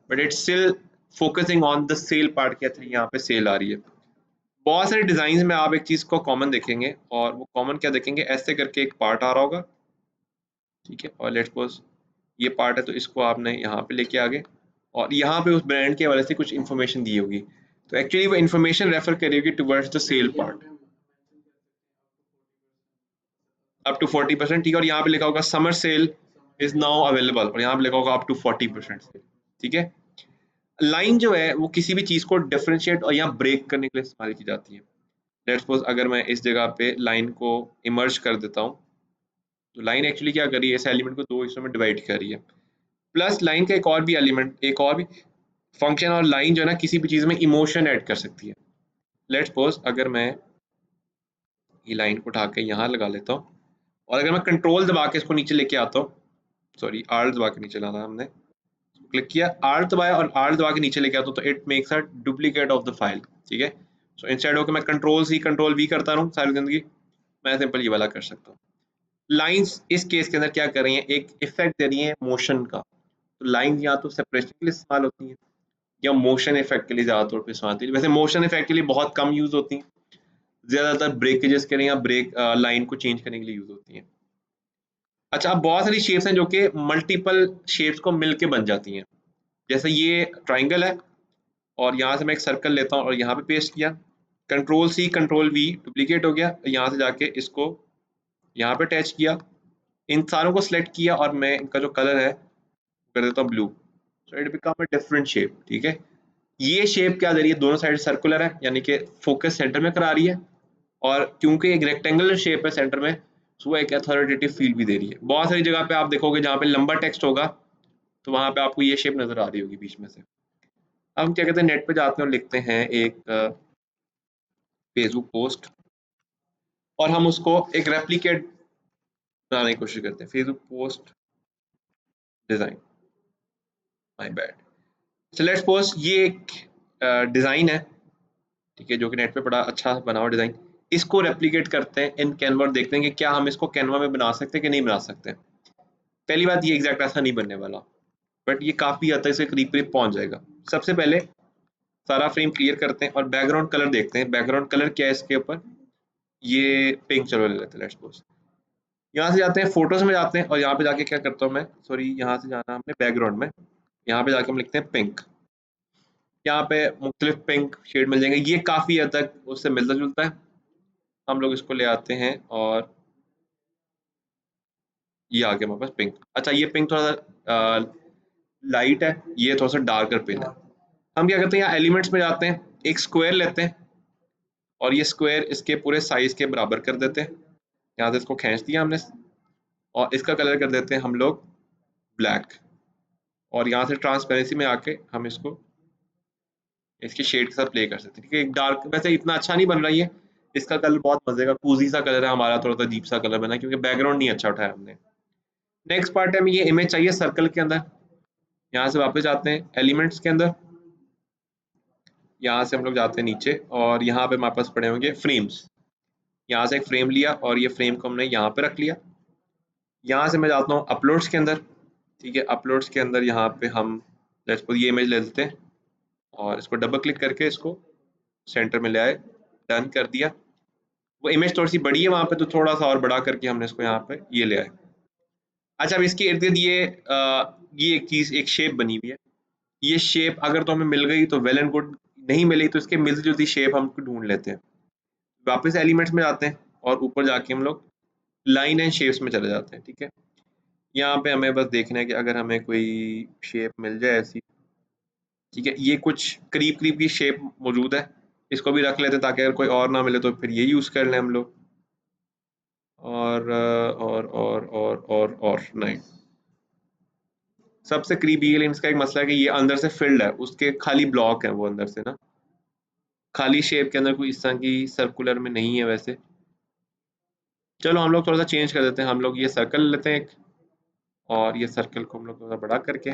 but it's still focusing on the sale part के थ्रू यहाँ पे सेल आ रही है। बहुत सारे डिज़ाइंस में आप एक चीज़ को कॉमन देखेंगे और वो कॉमन क्या देखेंगे, ऐसे करके एक पार्ट आ रहा होगा, ठीक है, और लेट्स सपोज ये पार्ट है तो इसको आपने यहाँ पे लेके आ गए और यहाँ पे उस ब्रांड के हवाले से कुछ इन्फॉर्मेशन दी होगी, तो एक्चुअली वो इन्फॉर्मेशन रेफर करेगी towards the sale part up to 40%, ठीक है, और यहाँ पे लिखा होगा summer sale is now available और यहाँ पे लिखा होगा अप टू 40% सेल, ठीक है। लाइन जो है वो किसी भी चीज को डिफरेंशिएट और यहाँ ब्रेक करने के लिए इस्तेमाल की जाती है। लेट्स सपोज अगर मैं इस जगह पे लाइन को इमर्ज कर देता हूँ, तो लाइन एक्चुअली क्या कर रही है, इस एलिमेंट को दो हिस्सों में डिवाइड कर रही है। प्लस लाइन का एक और भी एलिमेंट, एक और भी फंक्शन, और लाइन जो है ना किसी भी चीज में इमोशन ऐड कर सकती है। लेट्स सपोज अगर मैं ये लाइन को उठा के यहाँ लगा लेता हूँ और अगर मैं कंट्रोल दबा के इसको नीचे लेके आता हूँ, सॉरी आर दबा के नीचे लाना हमने, क्लिक किया, आर दबाया और आर दबा के नीचे लेके आता हूँ, तो it makes a duplicate of the file, ठीक है। सो इंस्टेड ऑफ मैं कंट्रोल सी कंट्रोल वी करता रहूँ सारी जिंदगी, मैं सिंपल ये वाला कर सकता हूँ। लाइंस इस केस के अंदर क्या कर रही हैं, एक इफेक्ट दे रही है मोशन का। तो लाइन या तो सेपरेशन के लिए इस्तेमाल होती है या मोशन इफेक्ट के लिए ज्यादा तौर पर इस्तेमाल होती है। वैसे मोशन इफेक्ट के लिए बहुत कम यूज होती है, ज्यादातर ब्रेकेजेस के लिए या ब्रेक लाइन को चेंज करने के लिए यूज होती है। अच्छा, अब बहुत सारी शेप्स हैं जो कि मल्टीपल शेप्स को मिलके बन जाती हैं। जैसे ये ट्राइंगल है और यहाँ से मैं एक सर्कल लेता हूँ और यहाँ पे पेस्ट किया, control C control V, duplicate हो गया, यहाँ से जाके इसको यहाँ पे अटैच किया, इन सारों को सिलेक्ट किया और मैं इनका जो कलर है कर देता हूँ blue, so it become a different shape, ठीक है। ये शेप क्या दे रही है, दोनों साइड सर्कुलर है यानी कि फोकस सेंटर में करा रही है, और क्योंकि एक रेक्टेंगुलर शेप है सेंटर में, सो वो एक अथॉरिटेटिव फील भी दे रही है। बहुत सारी जगह पे आप देखोगे जहाँ पे लंबा टेक्स्ट होगा तो वहां पे आपको ये शेप नजर आ रही होगी बीच में से। अब हम क्या कहते हैं, नेट पे जाते हैं और लिखते हैं एक फेसबुक पोस्ट और हम उसको एक रेप्लिकेट बनाने की कोशिश करते हैं, Facebook post design, my bad. So let's suppose ये एक डिजाइन है, ठीक है, जो कि नेट पे बड़ा अच्छा बना हुआ डिजाइन, इसको रेप्लिकेट करते हैं इन कैनवा और देखते हैं कि क्या हम इसको कैनवा में बना सकते हैं कि नहीं बना सकते। पहली बात, ये एग्जैक्ट ऐसा नहीं बनने वाला, बट ये काफी हद तक से करीब करीब पहुंच जाएगा। सबसे पहले सारा फ्रेम क्लियर करते हैं और बैकग्राउंड कलर देखते हैं, बैकग्राउंड कलर क्या है इसके ऊपर, ये पिंक चलो ले लेते हैं लेट्स सपोज। यहाँ से जाते हैं फोटोज में जाते हैं और यहाँ पे जाके क्या करता हूँ मैं, सॉरी यहाँ से जाना हमने बैकग्राउंड में, यहाँ पे जाके हम लिखते हैं पिंक। यहाँ पे मुख्तलिफ पिंक शेड मिल जाएंगे, ये काफी हद तक उससे मिलता जुलता है। हम लोग इसको ले आते हैं और ये आ गया हमारे पास पिंक। अच्छा, ये पिंक थोड़ा सा लाइट है, ये थोड़ा सा डार्कर पिंक है। हम क्या करते हैं, यहाँ एलिमेंट्स में जाते हैं, एक स्क्वायर लेते हैं और ये स्क्वायर इसके पूरे साइज के बराबर कर देते हैं। यहाँ से इसको खींच दिया हमने और इसका कलर कर देते हैं हम लोग ब्लैक, और यहाँ से ट्रांसपेरेंसी में आके हम इसको इसके शेड के साथ प्ले कर सकते हैं, ठीक है। एक डार्क, वैसे इतना अच्छा नहीं बन रहा है, इसका कलर बहुत मजे का कूजी सा कलर है हमारा, थोड़ा सा अजीब सा कलर बना है क्योंकि बैकग्राउंड नहीं अच्छा उठाया हमने। नेक्स्ट पार्ट है, हमें ये इमेज चाहिए सर्कल के अंदर, यहाँ से वापस जाते हैं एलिमेंट्स के अंदर, यहाँ से हम लोग जाते हैं नीचे और यहाँ पे हमारे पास पड़े होंगे फ्रेम्स। यहाँ से एक फ्रेम लिया और ये फ्रेम को हमने यहाँ पे रख लिया। यहाँ से मैं जाता हूँ अपलोड्स के अंदर, ठीक है, अपलोड्स के अंदर यहाँ पे हम लेट्स सपोज ये इमेज ले लेते हैं और इसको डबल क्लिक करके इसको सेंटर में ले आए, डन कर दिया। वो इमेज थोड़ी सी बड़ी है वहाँ पे, तो थोड़ा सा और बड़ा करके हमने इसको यहाँ पे ये ले आए। अच्छा, अब इसके इर्द गिर्द ये एक चीज, एक शेप बनी हुई है, ये शेप अगर तो हमें मिल गई तो वेल एंड गुड, नहीं मिली तो इसके मिलती जुलती शेप हम ढूंढ लेते हैं। वापस एलिमेंट्स में जाते हैं और ऊपर जाके हम लोग लाइन एंड शेप्स में चले जाते हैं, ठीक है। यहाँ पे हमें बस देखना है कि अगर हमें कोई शेप मिल जाए ऐसी, ठीक है, ये कुछ करीब करीब की शेप मौजूद है, इसको भी रख लेते हैं ताकि अगर कोई और ना मिले तो फिर ये यूज कर लें हम लोग। और नहीं, सबसे करीबी ये लेंस का एक मसला है कि ये अंदर से फिल्ड है, उसके खाली ब्लॉक है वो अंदर से ना, खाली शेप के अंदर कोई इस तरह की सर्कुलर में नहीं है वैसे। चलो हम लोग थोड़ा सा चेंज कर देते हैं, हम लोग ये सर्कल लेते हैं एक, और ये सर्कल को हम लोग थोड़ा बड़ा करके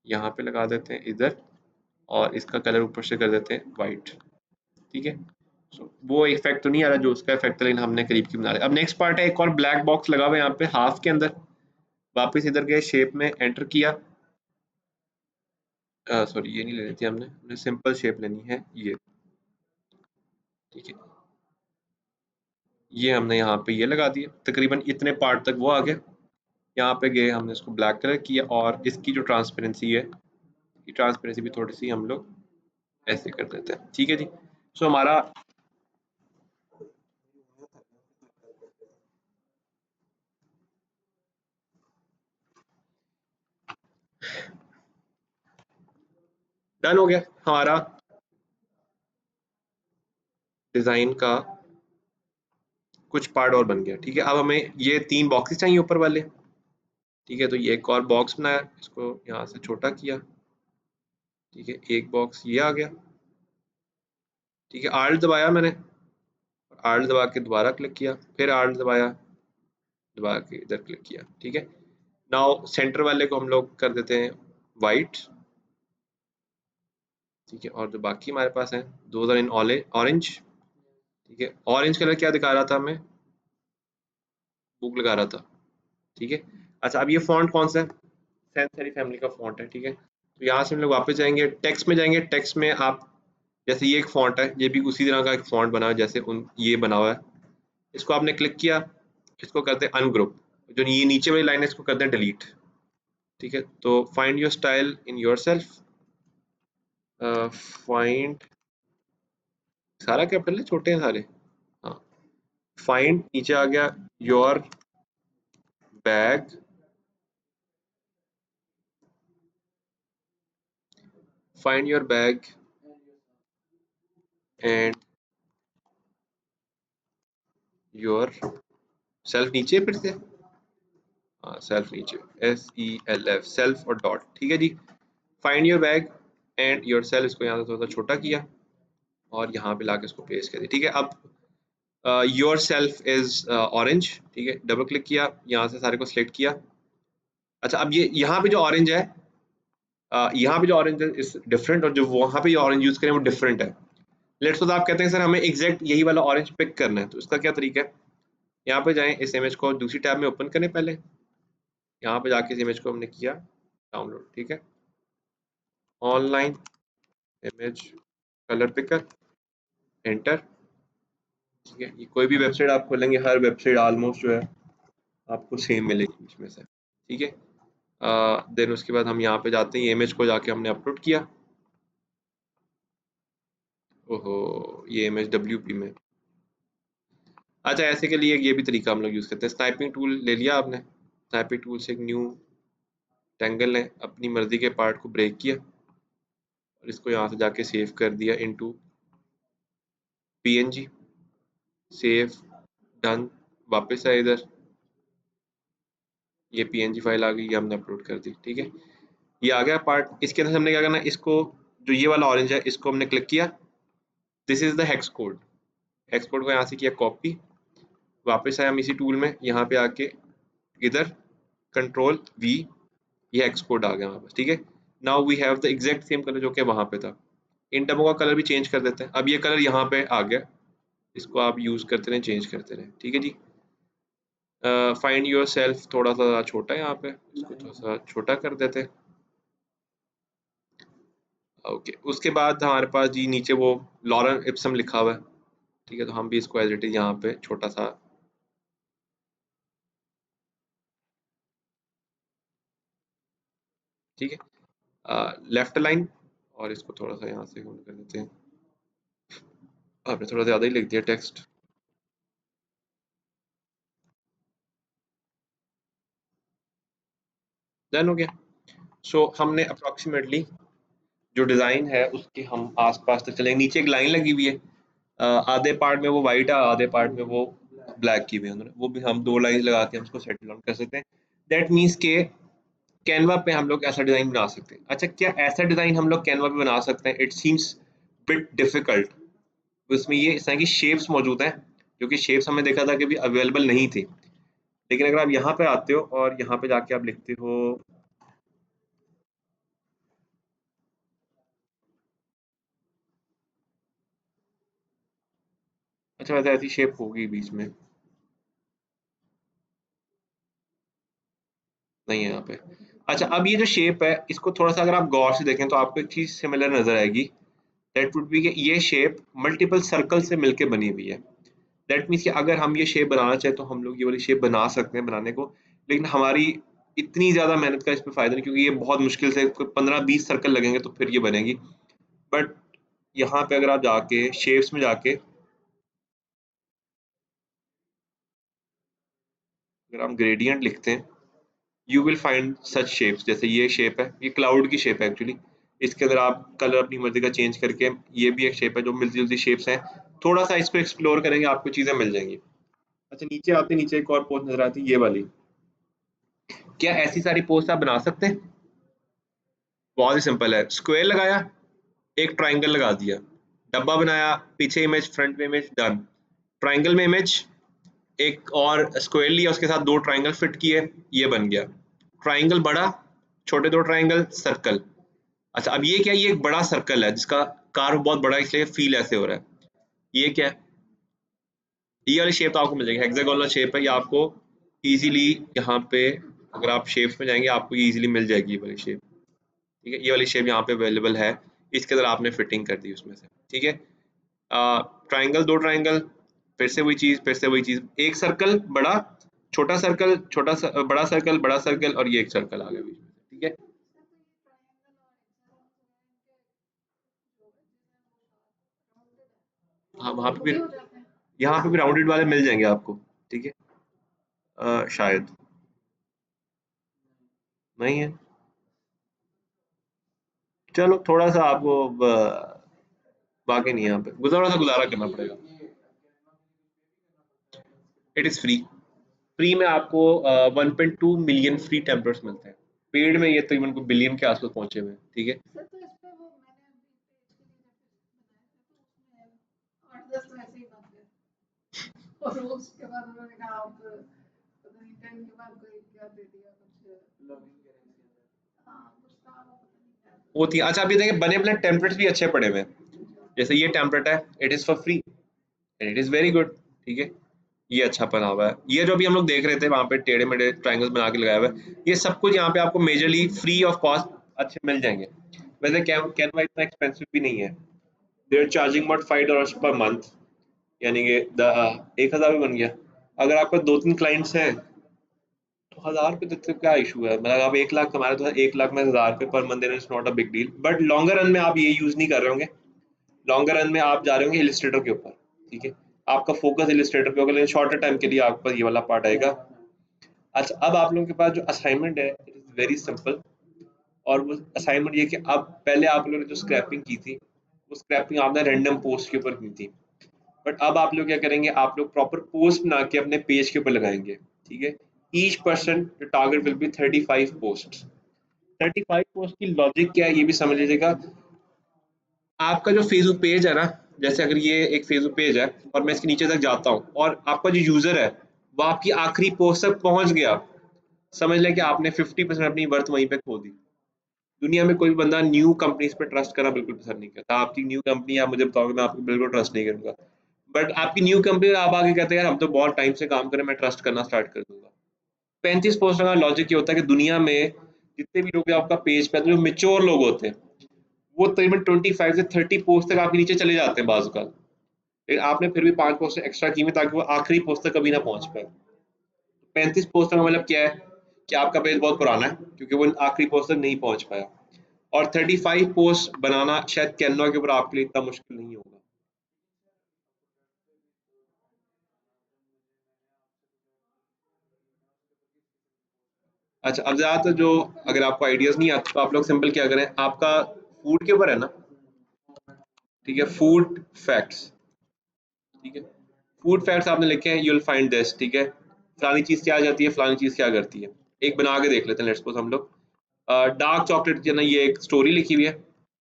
यहाँ पे लगा देते हैं इधर, और इसका कलर ऊपर से कर देते हैं वाइट, ठीक है। वो इफेक्ट तो नहीं आ रहा जो उसका इफेक्ट था, लेकिन हमने करीब की बना लिया। अब नेक्स्ट पार्ट है, एक और ब्लैक बॉक्स लगा हुआ है यहाँ पे हाफ के अंदर। वापस इधर गए, शेप में एंटर किया, सॉरी ये नहीं लेनी थी हमने सिंपल शेप लेनी है ये, ठीक है। ये हमने यहाँ पे ये लगा दिया, तकरीबन इतने पार्ट तक वो आ गया। यहाँ पे गए, हमने इसको ब्लैक कलर किया, और इसकी जो ट्रांसपेरेंसी है, ये ट्रांसपेरेंसी भी थोड़ी सी हम लोग ऐसे कर देते हैं, ठीक है जी। सो हमारा डन हो गया, हमारा डिजाइन का कुछ पार्ट और बन गया, ठीक है। अब हमें ये 3 बॉक्सेस चाहिए ऊपर वाले, ठीक है। तो ये एक और बॉक्स बनाया, इसको यहाँ से छोटा किया, ठीक है। एक बॉक्स ये आ गया, ठीक है। आल्ट दबाया मैंने, आल्ट दबा के दोबारा क्लिक किया, फिर आल्ट दबाया, दबा के इधर क्लिक किया, ठीक है। नाउ सेंटर वाले को हम लोग कर देते हैं वाइट, ठीक है। और जो बाकी हमारे पास हैं, दोज आर इन ऑरेंज, ठीक है। ऑरेंज कलर क्या दिखा रहा था हमें, बुक लगा रहा था, ठीक है। अच्छा, अब ये फॉन्ट कौन सा है, सैंस सेरिफ फैमिली का फॉन्ट है, ठीक है। तो यहाँ से हम लोग वापस जाएंगे, टेक्स्ट में जाएंगे, टेक्स्ट में आप जैसे ये एक फॉन्ट है, ये भी उसी तरह का एक फॉन्ट बना है जैसे उन ये बना हुआ है। इसको आपने क्लिक किया, इसको करते हैं अनग्रुप, जो ये नीचे वाली लाइन है इसको करते हैं डिलीट, ठीक है। तो find your style in your self, find, सारा कैपिटल है, छोटे हैं सारे, हाँ। फाइंड नीचे आ गया, your bag, find your bag and your self, नीचे फिर से, हाँ सेल्फ नीचे, SELF, सेल्फ और डॉट, ठीक है जी। Find your bag and yourself, इसको यहाँ से थोड़ा सा छोटा किया, और यहाँ पे लाके इसको पेस्ट कर दिया, ठीक है। अब योर सेल्फ इज ऑरेंज, ठीक है। डबल क्लिक किया, यहाँ से सारे को सिलेक्ट किया। अच्छा, अब ये यहाँ पे जो ऑरेंज है, यहाँ पे जो ऑरेंज है इज डिफरेंट, और जो वहाँ पे ऑरेंज यूज करें वो डिफरेंट है। लेट्स सपोज आप कहते हैं सर हमें एग्जैक्ट यही वाला ऑरेंज पिक करना है, तो इसका क्या तरीका है, यहाँ पे जाएं, इस इमेज को दूसरी टैब में ओपन करें पहले, यहाँ पे जाके इस इमेज को हमने किया डाउनलोड, ठीक है। Online image colour picker, enter, ठीक है। ये कोई भी वेबसाइट आप खोलेंगे, हर वेबसाइट ऑलमोस्ट जो है आपको सेम मिलेगी इसमें से, ठीक है। देन उसके बाद हम यहाँ पे जाते हैं, ये इमेज को जाके हमने अपलोड किया, ओहो ये इमेज WP में, अच्छा ऐसे के लिए ये भी तरीका हम लोग यूज़ करते हैं। स्नाइपिंग टूल ले लिया आपने, स्नाइपिंग टूल से एक न्यू ट्रायंगल लें, अपनी मर्जी के पार्ट को ब्रेक किया, और इसको यहाँ से जाके सेव कर दिया इनटू PNG, सेव, डन, वापस आए इधर, ये PNG फाइल आ गई, ये हमने अपलोड कर दी, ठीक है। ये आ गया पार्ट। इसके अंदर हमने क्या करना है, इसको जो ये वाला ऑरेंज है इसको हमने क्लिक किया, this is the hex code, hex code को यहाँ से किया कॉपी, वापस आए हम इसी टूल में, यहाँ पे आके इधर Ctrl+V, ये हेक्स कोड आ गया हमारे पास, ठीक है। Now we have the exact same colour जो कि वहाँ पे था। इन टर्मों का कलर भी चेंज कर देते हैं, अब ये कलर यहाँ पे आ गया, इसको आप यूज़ करते रहें, चेंज करते रहें, ठीक है जी। फाइंड योर सेल्फ थोड़ा सा छोटा है यहाँ पे, इसको थोड़ा सा छोटा कर देते हैं, ओके। उसके बाद हमारे पास जी नीचे वो लॉरेन इप्सम लिखा हुआ है, ठीक है। तो हम भी इसको एज इट इज यहाँ पे छोटा सा, ठीक है, लेफ्ट लाइन, और इसको थोड़ा सा यहाँ से होल्ड कर देते हैं, आपने थोड़ा ज़्यादा ही लिख दिया टेक्स्ट, डन हो गया। सो हमने अप्रॉक्सीमेटली जो डिज़ाइन है उसके हम आसपास तक चलेंगे। नीचे एक लाइन लगी हुई है, आधे पार्ट में वो वाइट है, आधे पार्ट में वो ब्लैक की हुई है उन्होंने, वो भी हम 2 लाइन लगा के हम उसको सेटल डाउन कर सकते हैं। दैट मीन्स के कैनवा पे हम लोग ऐसा डिज़ाइन बना सकते हैं। अच्छा, क्या ऐसा डिज़ाइन हम लोग कैनवा पे बना सकते हैं, इट सीम्स बिट डिफिकल्ट। उसमें ये इस तरह की शेप्स मौजूद हैं, जो कि शेप्स हमने देखा था कि भी अवेलेबल नहीं थी। लेकिन अगर आप यहाँ पे आते हो और यहाँ पे जाके आप लिखते हो, अच्छा वैसे ऐसी शेप होगी बीच में, नहीं है यहाँ पे। अच्छा अब ये जो शेप है इसको थोड़ा सा अगर आप गौर से देखें तो आपको एक चीज सिमिलर नजर आएगी। दैट वुड बी कि ये शेप मल्टीपल सर्कल से मिलके बनी हुई है। दैट मीन्स कि अगर हम ये शेप बनाना चाहें तो हम लोग ये वाली शेप बना सकते हैं बनाने को, लेकिन हमारी इतनी ज्यादा मेहनत का इसमें फायदा नहीं, क्योंकि ये बहुत मुश्किल से 15-20 सर्कल लगेंगे तो फिर ये बनेगी। बट यहाँ पे अगर आप जाके शेप्स में जाके अगर हम ग्रेडियंट लिखते हैं, you will find such shapes. जैसे ये शेप है, ये क्लाउड की शेप है एक्चुअली। इसके अंदर आप कलर अपनी मर्जी का चेंज करके, ये भी एक शेप है जो मिलती जुलती शेप्स हैं। थोड़ा सा इसको एक्सप्लोर करेंगे आपको चीजें मिल जाएंगी। अच्छा नीचे आते नीचे एक और पोस्ट नजर आती है ये वाली। क्या ऐसी सारी पोस्ट आप बना सकते हैं? बहुत ही सिंपल है, स्क्वायर लगाया, एक ट्राइंगल लगा दिया, डब्बा बनाया, पीछे इमेज फ्रंट में इमेज, डन। ट्राइंगल में इमेज, एक और स्क्वायर लिया उसके साथ दो ट्राइंगल फिट किए, ये बन गया। ट्राइंगल बड़ा, छोटे दो ट्राइंगल, सर्कल। अच्छा अब ये क्या है? ये एक बड़ा सर्कल है जिसका कार्व बहुत बड़ा है इसलिए फील ऐसे हो रहा है। ये क्या है? ये वाली शेप तो आपको मिल जाएगी, हेक्सागोनल शेप है ये आपको इजीली। यहाँ पे अगर आप शेप्स में जाएंगे आपको ये इजीली मिल जाएगी ये वाली शेप। ठीक है, ये वाली शेप यहाँ पे अवेलेबल है। इसके अंदर आपने फिटिंग कर दी उसमें से। ठीक है, ट्राइंगल दो ट्राइंगल, फिर से वही चीज, फिर से वही चीज, एक सर्कल बड़ा, छोटा सर्कल, बड़ा सर्कल, बड़ा सर्कल, और ये एक सर्कल आ गया बीच में। ठीक है, हाँ वहाँ पे भी, यहाँ पे भी राउंडेड वाले मिल जाएंगे आपको। ठीक है, शायद नहीं है। चलो थोड़ा सा आपको बाकी नहीं है, यहाँ पे गुजारा सा गुजारा करना पड़ेगा। It is free. फ्री में आपको 1.2 मिलियन फ्री टेम्पलेट्स मिलते हैं। पेड में ये तकरीबन को बिलियन के आसपास पहुंचे हुए हैं। ठीक है, होती है। अच्छा आप ये देखें बने बनाए टेम्पलेट्स भी अच्छे पड़े हुए हैं। जैसे ये टेम्पलेट है, it is for free and it is very good. ठीक है, ये अच्छा बना हुआ है। ये जो भी हम लोग देख रहे थे वहां पे टेढ़े मेढ़े ट्रायंगल्स बना के लगाया हुआ है, ये सब कुछ यहाँ पे आपको मेजरली फ्री ऑफ कॉस्ट अच्छे मिल जाएंगे। वैसे कैनवा इतना एक्सपेंसिव भी नहीं है। They are charging about $5 per month, यानी कि 1,000 भी बन गया। अगर आपका दो तीन क्लाइंट्स हैं तो 1,000 रुपये देते क्या इशू है? मतलब आप 1 लाख कमा रहे हो तो 1 लाख में 1,000 रुपये पर मंथ देना is not a big deal. But longer run में आप ये यूज नहीं कर रहे होंगे। लॉन्गर रन में आप जा रहे होंगे इलिस्ट्रेटर के ऊपर। ठीक है, आपका फोकस इलिस्ट्रेटर पे होगा, लेकिन शॉर्टर टाइम के लिए आपके पास ये वाला पार्ट आएगा। अच्छा अब आप लोगों के पास जो असाइनमेंट है इट इज वेरी सिंपल। और वो असाइनमेंट ये कि अब पहले आप लोगों ने जो स्क्रैपिंग की थी वो स्क्रैपिंग आपने रैंडम पोस्ट के ऊपर की थी। बट अब आप लोग क्या करेंगे, आप लोग प्रॉपर पोस्ट बना के अपने पेज के ऊपर लगाएंगे। ठीक है, each person target will be 35 post. 35 post की लॉजिक क्या है ये भी समझ लीजिएगा। आपका जो फेसबुक पेज है ना, जैसे अगर ये एक फेसबुक पेज है और मैं इसके नीचे तक जाता हूँ और आपका जो यूजर है वो आपकी आखिरी पोस्ट तक पहुंच गया, समझ लें कि आपने 50% अपनी वर्थ वहीं पे खो दी। दुनिया में कोई भी बंदा न्यू कंपनीज पे ट्रस्ट करना बिल्कुल पसंद नहीं करता। आपकी न्यू कंपनी आप मुझे बताओगे मैं आपको बिल्कुल ट्रस्ट नहीं करूंगा। बट आपकी न्यू कंपनी और आप आगे कहते हैं यार हम तो बहुत टाइम से काम करें, मैं ट्रस्ट करना स्टार्ट कर दूंगा। 35 पोस्ट का लॉजिक ये होता है कि दुनिया में जितने भी लोग आपका पेज पे जो मेच्योर लोग होते हैं वो तकरीबन 25 से 30 पोस्ट तक आपके नीचे चले जाते हैं बाजू का। लेकिन आपने फिर भी 5 पोस्ट एक्स्ट्रा की हुई ताकि वो आखिरी पोस्ट तक कभी ना पहुंच पाए। 35 पोस्ट का मतलब क्या है कि आपका पेज बहुत पुराना है क्योंकि वो आखिरी पोस्ट तक नहीं पहुंच पाया। और 35 पोस्ट बनाना शायद कैनवा के ऊपर आपके लिए इतना मुश्किल नहीं होगा। अच्छा अब ज्यादातर जो, अगर आपको आइडियाज नहीं आते तो आप लोग सिंपल क्या करें, आपका फूड के ऊपर है ना, ठीक है, फूड फैक्ट्स। ठीक है, फूड फैक्ट्स आपने लिखे हैं, यूल फाइंड दिस। ठीक है, फलानी चीज क्या आ जाती है, फलानी चीज क्या करती है। एक बना के देख लेते हैं, लेट्स सपोज हम लोग डार्क चॉकलेट जो है ना, ये एक स्टोरी लिखी हुई है।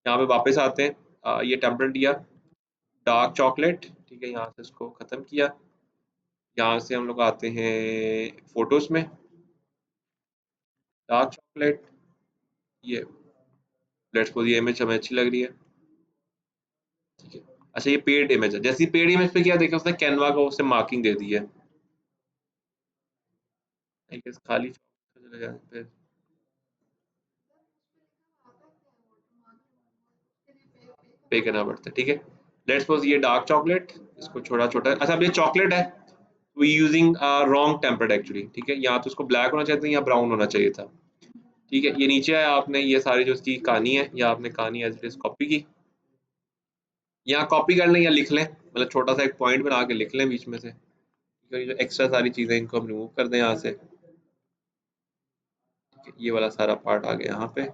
यहाँ पे वापस आते हैं, ये टेम्पलेट दिया डार्क चॉकलेट। ठीक है, यहाँ से इसको खत्म किया। यहाँ से हम लोग आते हैं फोटोज में, डार्क चॉकलेट, ये लेट्स सपोज ये इमेज हमें अच्छी लग रही है। ठीक है, अच्छा ये पेड इमेज है, जैसी पेड इमेज पे किया देखिए उसने कैनवा को उससे मार्किंग दे दी है। I guess खाली चले जाने पे पे करना पड़ता है, ठीक है। लेट्स सपोज ये डार्क चॉकलेट, इसको छोटा छोटा, अच्छा अब ये चॉकलेट है, we using wrong tempered actually, ठीक है, या तो इसको ब्लैक होना चाहिए था या ब्राउन होना चाहिए था, ठीक है। ये नीचे है, आपने ये सारी जो इसकी कहानी है या आपने कहानी एज इट इज कॉपी की, या कॉपी कर लें या लिख लें, मतलब छोटा सा एक पॉइंट बना के लिख लें बीच में से, ठीक है। ये जो एक्स्ट्रा सारी चीजें इनको हम रिमूव कर दें यहाँ से, ठीक है? ये वाला सारा पार्ट आ गया यहाँ पे,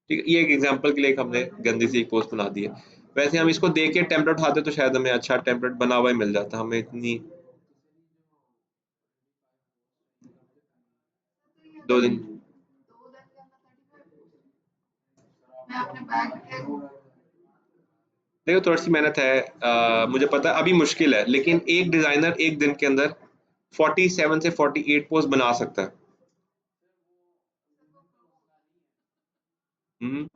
ठीक है। ये एक एग्जांपल के लिए हमने गंदी सी एक पोस्ट बना दी है। वैसे हम इसको देख के टेम्पलेट उठाते तो शायद हमें अच्छा टेम्पलेट बना हुआ ही मिल जाता, हमें इतनी 2 दिन। देखो थोड़ी सी मेहनत है, मुझे पता है अभी मुश्किल है, लेकिन एक डिजाइनर एक दिन के अंदर 47 से 48 पोस्ट बना सकता है। हम्म,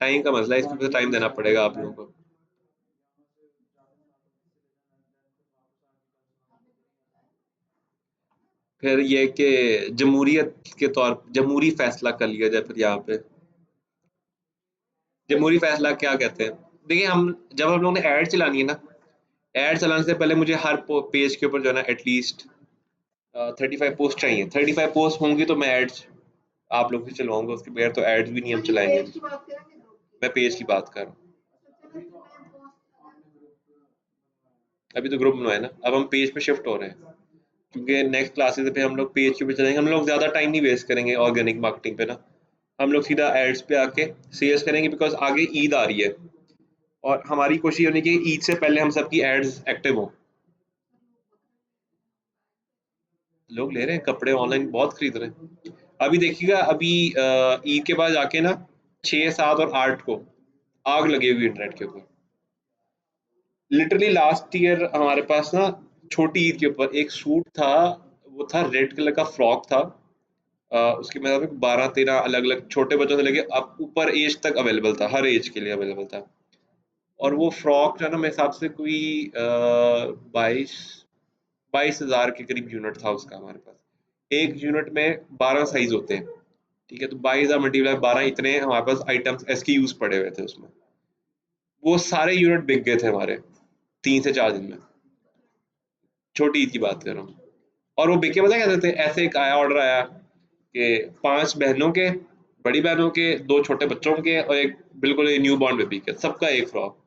टाइम का मसला है, इसमें टाइम देना पड़ेगा आप लोगों को। फिर ये कि जमहूरियत के तौर जमहूरी फैसला कर लिया जाए फिर यहाँ पे। जमहूरी फैसला क्या कहते हैं, देखिए हम जब हम लोगों ने ऐड चलानी है ना, ऐड चलाने से पहले मुझे हर पेज के ऊपर जो है ना एटलीस्ट 35 पोस्ट चाहिए। 35 पोस्ट होंगी तो मैं एड्स आप लोग से चलवाऊंगा, उसके बगैर तो एड्स भी नहीं हम चलाएंगे। मैं पेज की बात कर रहा हूँ, अभी तो ग्रुप बनवाए ना, अब हम पेज पे शिफ्ट हो रहे हैं, क्योंकि नेक्स्ट क्लासेस पे हम लोग पेज के ऊपर चलेंगे, हम लोग ज़्यादा टाइम नहीं वेस्ट करेंगे ऑर्गेनिक मार्केटिंग पे ना, हम लोग सीधा एड्स पे आके सेल्स करेंगे, बिकॉज आगे ईद आ रही है और हमारी कोशिश होनी चाहिए ईद से पहले हम सबकी एड्स एक्टिव हों। लोग ले रहे हैं कपड़े ऑनलाइन बहुत खरीद रहे हैं, अभी देखिएगा अभी ईद के बाद जाके ना 6, 7 और 8 को आग लगी हुई इंटरनेट के ऊपर। लिटरली लास्ट ईयर हमारे पास ना छोटी ईद के ऊपर एक सूट था, वो था रेड कलर का फ्रॉक था, उसके मतलब 12, 13 अलग अलग छोटे बच्चों से लेके अब ऊपर एज तक अवेलेबल था, हर एज के लिए अवेलेबल था। और वो फ्रॉक जो है ना मेरे हिसाब से कोई 22 22 हज़ार के करीब यूनिट था उसका हमारे पास। एक यूनिट में 12 साइज होते हैं, ठीक है, तो 22,000 मल्टीप्लाई 12, इतने हमारे पास आइटम्स SKUs पड़े हुए थे उसमें। वो सारे यूनिट बिक गए थे हमारे 3 से 4 दिन में, छोटी ईद की बात कर रहा हूँ। और वो बिके पता क्या कहते थे, ऐसे एक आया ऑर्डर आया कि 5 बहनों के, बड़ी बहनों के, 2 छोटे बच्चों के और एक बिल्कुल न्यू बॉर्न बेबी के, सबका एक फ्रॉक।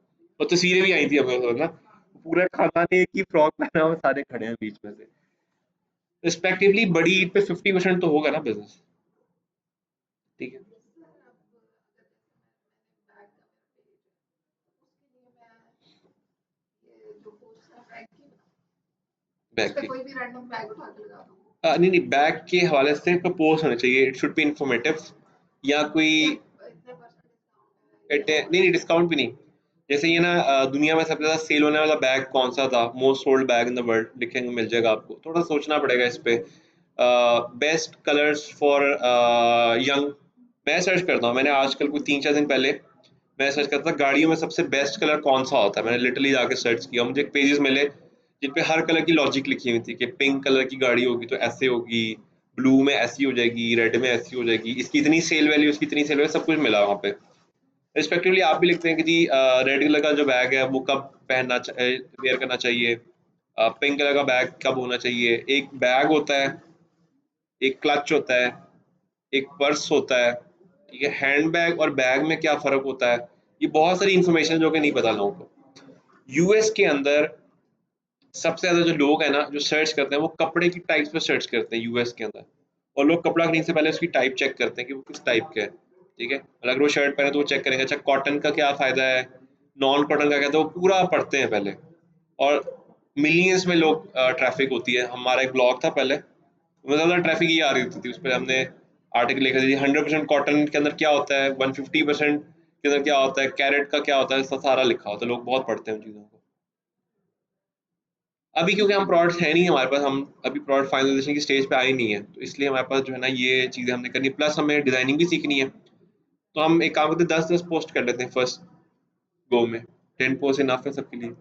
और तस्वीरें भी आई थी हमें तो ना, पूरा खानदान ने एक ही फ्रॉक पहना हुआ, सारे खड़े हैं बीच में से। रिस्पेक्टिवली बड़ी ईद पे 50% तो होगा ना बिजनेस, ठीक है। बैग की नहीं नहीं, बैग के हवाले से कोई पोस्ट होना चाहिए, इट शुड बी इंफॉर्मेटिव, या कोई नहीं नहीं डिस्काउंट भी नहीं। जैसे ये ना दुनिया में सबसे ज्यादा सेल होने वाला बैग कौन सा था, most sold bag in the world लिखेंगे मिल जाएगा आपको, थोड़ा सोचना पड़ेगा इस पे। बेस्ट कलर्स फॉर यंग, मैं सर्च करता हूँ, मैंने आजकल कोई 3, 4 दिन पहले मैं सर्च करता था गाड़ियों में सबसे बेस्ट कलर कौन सा होता है, मैंने लिटरली जाके सर्च किया, मुझे पेजेस मिले जिन पे हर कलर की लॉजिक लिखी हुई थी कि पिंक कलर की गाड़ी होगी तो ऐसे होगी, ब्लू में ऐसी हो जाएगी, रेड में ऐसी हो जाएगी, इसकी इतनी सेल वैल्यू, इसकी इतनी सेल वैल्यू, सब कुछ मिला वहाँ पे। रिस्पेक्टिवली आप भी लिखते हैं कि जी रेड कलर का जो बैग है वो कब वेयर करना चाहिए, पिंक कलर का बैग कब होना चाहिए, एक बैग होता है, एक क्लच होता है, एक पर्स होता है, ठीक है, हैंड बैग और बैग में क्या फ़र्क होता है, ये बहुत सारी इन्फॉर्मेशन जो कि नहीं पता लोगों को। यूएस के अंदर सबसे ज़्यादा जो लोग हैं ना जो सर्च करते हैं वो कपड़े की टाइप्स पे सर्च करते हैं यूएस के अंदर, और लोग कपड़ा खरीदने से पहले उसकी टाइप चेक करते हैं कि वो किस टाइप का है, ठीक है। मतलब अगर वो शर्ट पहने तो वो चेक करेंगे अच्छा कॉटन का क्या फ़ायदा है, नॉन कॉटन का क्या है, तो वो पूरा पढ़ते हैं पहले। और मिलियंस में लोग ट्रैफिक होती है, हमारा एक ब्लॉग था पहले, उसमें ज़्यादा ट्रैफिक ये आ रही होती थी, उस पर हमने आर्टिकल लिखा था 100% कॉटन के अंदर क्या होता है, 150% के अंदर क्या होता है, कैरेट का क्या होता है, सारा लिखा होता है, लोग बहुत पढ़ते हैं उन चीज़ों को। अभी क्योंकि हम प्रोडक्ट्स है नहीं हमारे पास, हम अभी प्रोडक्ट फाइनलाइजेशन की स्टेज पे आए नहीं है, तो इसलिए हमारे पास जो है ना ये चीज़ें हमने करनी, प्लस हमें डिज़ाइनिंग भी सीखनी है। तो हम एक काम करते हैं, 10-10 पोस्ट कर लेते हैं फर्स्ट गो में। 10 पोस्ट इनफ है सबके लिए।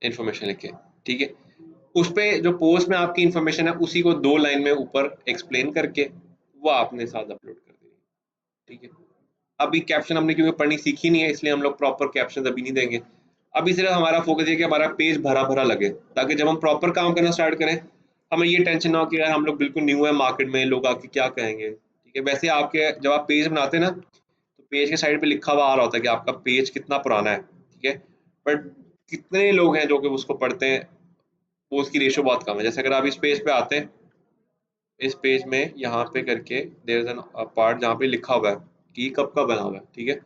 इन्फॉर्मेशन लिख के, ठीक है। उस पे जो पोस्ट में आपकी इन्फॉर्मेशन है उसी को 2 लाइन में ऊपर एक्सप्लेन करके वो आपने साथ अपलोड कर देनी है, ठीक है। अभी कैप्शन हमने क्योंकि पढ़नी सीखी नहीं है, इसलिए हम लोग प्रॉपर कैप्शन अभी नहीं देंगे। अभी सिर्फ हमारा फोकस ये कि हमारा पेज भरा भरा लगे, ताकि जब हम प्रॉपर काम करना स्टार्ट करें हमें ये टेंशन ना हो कि यार हम लोग बिल्कुल न्यू है मार्केट में, लोग आके क्या कहेंगे, ठीक है। वैसे आपके जब आप पेज बनाते हैं ना, तो पेज के साइड पे लिखा हुआ आ रहा होता है कि आपका पेज कितना पुराना है, ठीक है। बट कितने लोग हैं जो कि उसको पढ़ते हैं, वो उसकी रेशो बहुत कम है। जैसे अगर आप इस पेज पे आते हैं, इस पेज में यहाँ पे करके देयर इज एन पार्ट जहाँ पे लिखा हुआ है कि कब का बना हुआ है, ठीक है।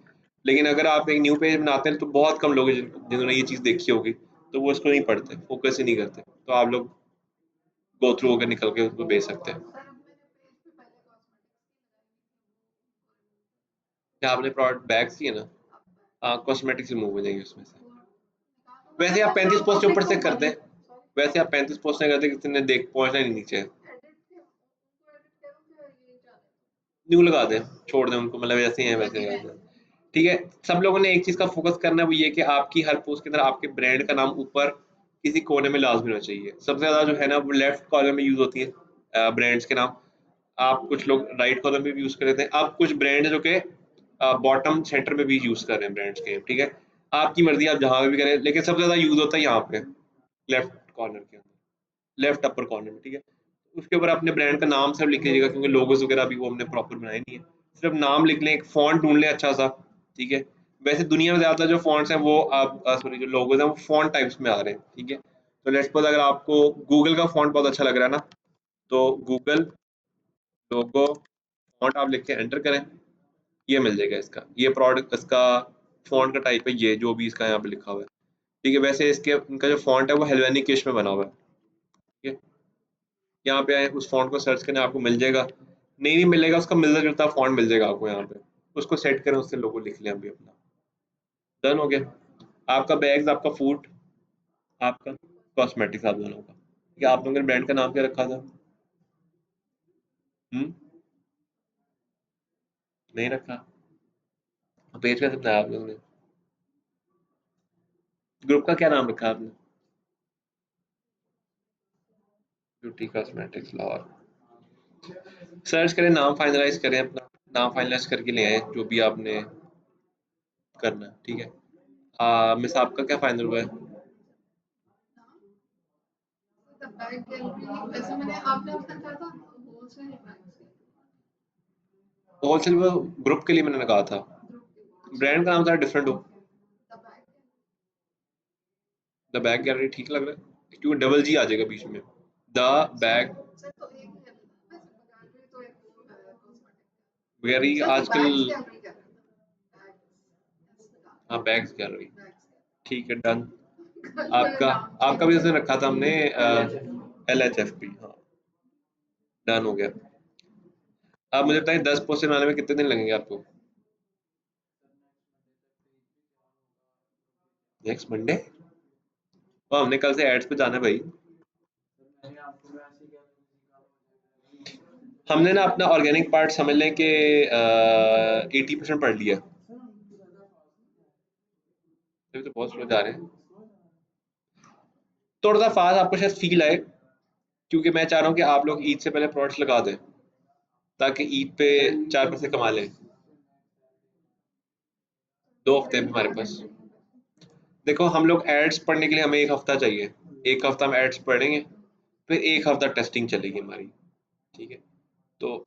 लेकिन अगर आप एक न्यू पेज बनाते हैं तो बहुत कम लोग हैं जिन्होंने ये चीज़ देखी होगी, तो वो इसको नहीं पढ़ते, फोकस ही नहीं करते। तो आप लोग गो थ्रू होकर निकल के उसको भेज सकते हैं। क्या आपने प्रोडक्ट बैग्स दिए ना? हाँ, कॉस्मेटिक्स रिमूव हो जाएंगे उसमें से। वैसे आप 35 पोस्ट के ऊपर से कर दें, वैसे आप 35 पोस्ट से करते किसी ने देख पहुंचना नहीं नीचे। न्यू लगा दें, छोड़ दें उनको, मतलब जैसे ही हैं वैसे लगा दें, ठीक है। सब लोगों ने एक चीज़ का फोकस करना है, वो ये कि आपकी हर पोस्ट के अंदर आपके ब्रांड का नाम ऊपर किसी कोने में लाजमी होना चाहिए। सबसे ज़्यादा जो है ना वो लेफ्ट कॉलम में यूज़ होती है ब्रांड्स के नाम। आप कुछ लोग राइट कॉलम में भी यूज़ कर लेते हैं। आप कुछ ब्रांड जो कि बॉटम सेंटर में भी यूज़ कर रहे हैं ब्रांड्स के, ठीक है। आपकी मर्जी, आप जहाँ भी करें, लेकिन सबसे ज़्यादा यूज़ होता है यहाँ पे लेफ्ट कॉर्नर के अंदर, लेफ्ट अपर कॉर्नर में, ठीक है। उसके ऊपर अपने ब्रांड का नाम सब लिख लीजिएगा, क्योंकि लोगोस वगैरह भी वो हमने प्रॉपर बनाए नहीं है। सिर्फ नाम लिख लें, एक फ़ॉन्ट ढूँढ लें अच्छा सा, ठीक है। वैसे दुनिया में ज़्यादातर जो फ़ॉन्ट्स हैं वो आप सॉरी जो लोगोस हैं वो फ़ॉन्ट टाइप्स में आ रहे हैं, ठीक है। तो लेट्स सपोज़ अगर आपको गूगल का फ़ॉन्ट बहुत अच्छा लग रहा है ना, तो गूगल लोगो फ़ॉन्ट आप लिख के एंटर करें, ये मिल जाएगा इसका, ये प्रोडक्ट इसका फ़ॉन्ट का टाइप है, ये जो भी इसका यहाँ पे लिखा हुआ है, ठीक है। वैसे इसके इनका जो फ़ॉन्ट है वो हेल्वेनिक में बना हुआ है, ठीक है। यहाँ पे आए, उस फ़ॉन्ट को सर्च करें, आपको मिल जाएगा। नहीं भी मिलेगा, उसका मिलता-जुलता फ़ॉन्ट मिल जाएगा आपको यहाँ पे। उसको सेट करें, उससे लोगो लिख लें अभी अपना। डन हो गया। आपका बैग्स, आपका फूड, आपका कॉस्मेटिक्स, आप दोनों का। क्या आप लोगों ने ब्रांड का नाम क्या रखा था? हुँ? नहीं रखा? पेज कैसे बनाया आप लोगों ने? ग्रुप का क्या नाम रखा आपने? Beauty cosmetics Lahore. सर्च करें, नाम फाइनलाइज़ करें अपना। नाम फाइनलाइज़ करके ले आएँ, जो भी आपने करना है, ठीक है। मिस आपका क्या फाइनल हुआ है? होलसेल वो ग्रुप के लिए मैंने कहा था। ब्रांड का नाम था डिफरेंट हो। द बैग गैलरी ठीक लग रहा है, क्योंकि डबल जी आ जाएगा बीच में। द बैग गैलरी आजकल। हाँ, बैग्स गैलरी, ठीक है, डन। आपका आपका भी उसने रखा था हमने LHFP, हाँ, डन हो गया। आप मुझे बताइए 10 पोस्टर बनाने में कितने दिन लगेंगे आपको? Next Monday? और हमने कल से एड्स पे जाना है भाई। हमने ना अपना ऑर्गेनिक पार्ट समझ लें कि 80% पढ़ लिया। अभी तो बहुत स्लो जा रहे हैं। थोड़ा सा फास्ट आपको शायद फील आए, क्योंकि मैं चाह रहा हूँ कि आप लोग ईद से पहले प्रोडक्ट्स लगा दें, ताकि ईद पे 4 पैसे कमा लें। 2 हफ्ते हैं हमारे पास। देखो, हम लोग एड्स पढ़ने के लिए हमें 1 हफ्ता चाहिए। 1 हफ्ता हम एड्स पढ़ेंगे, फिर 1 हफ्ता टेस्टिंग चलेगी हमारी, ठीक है। तो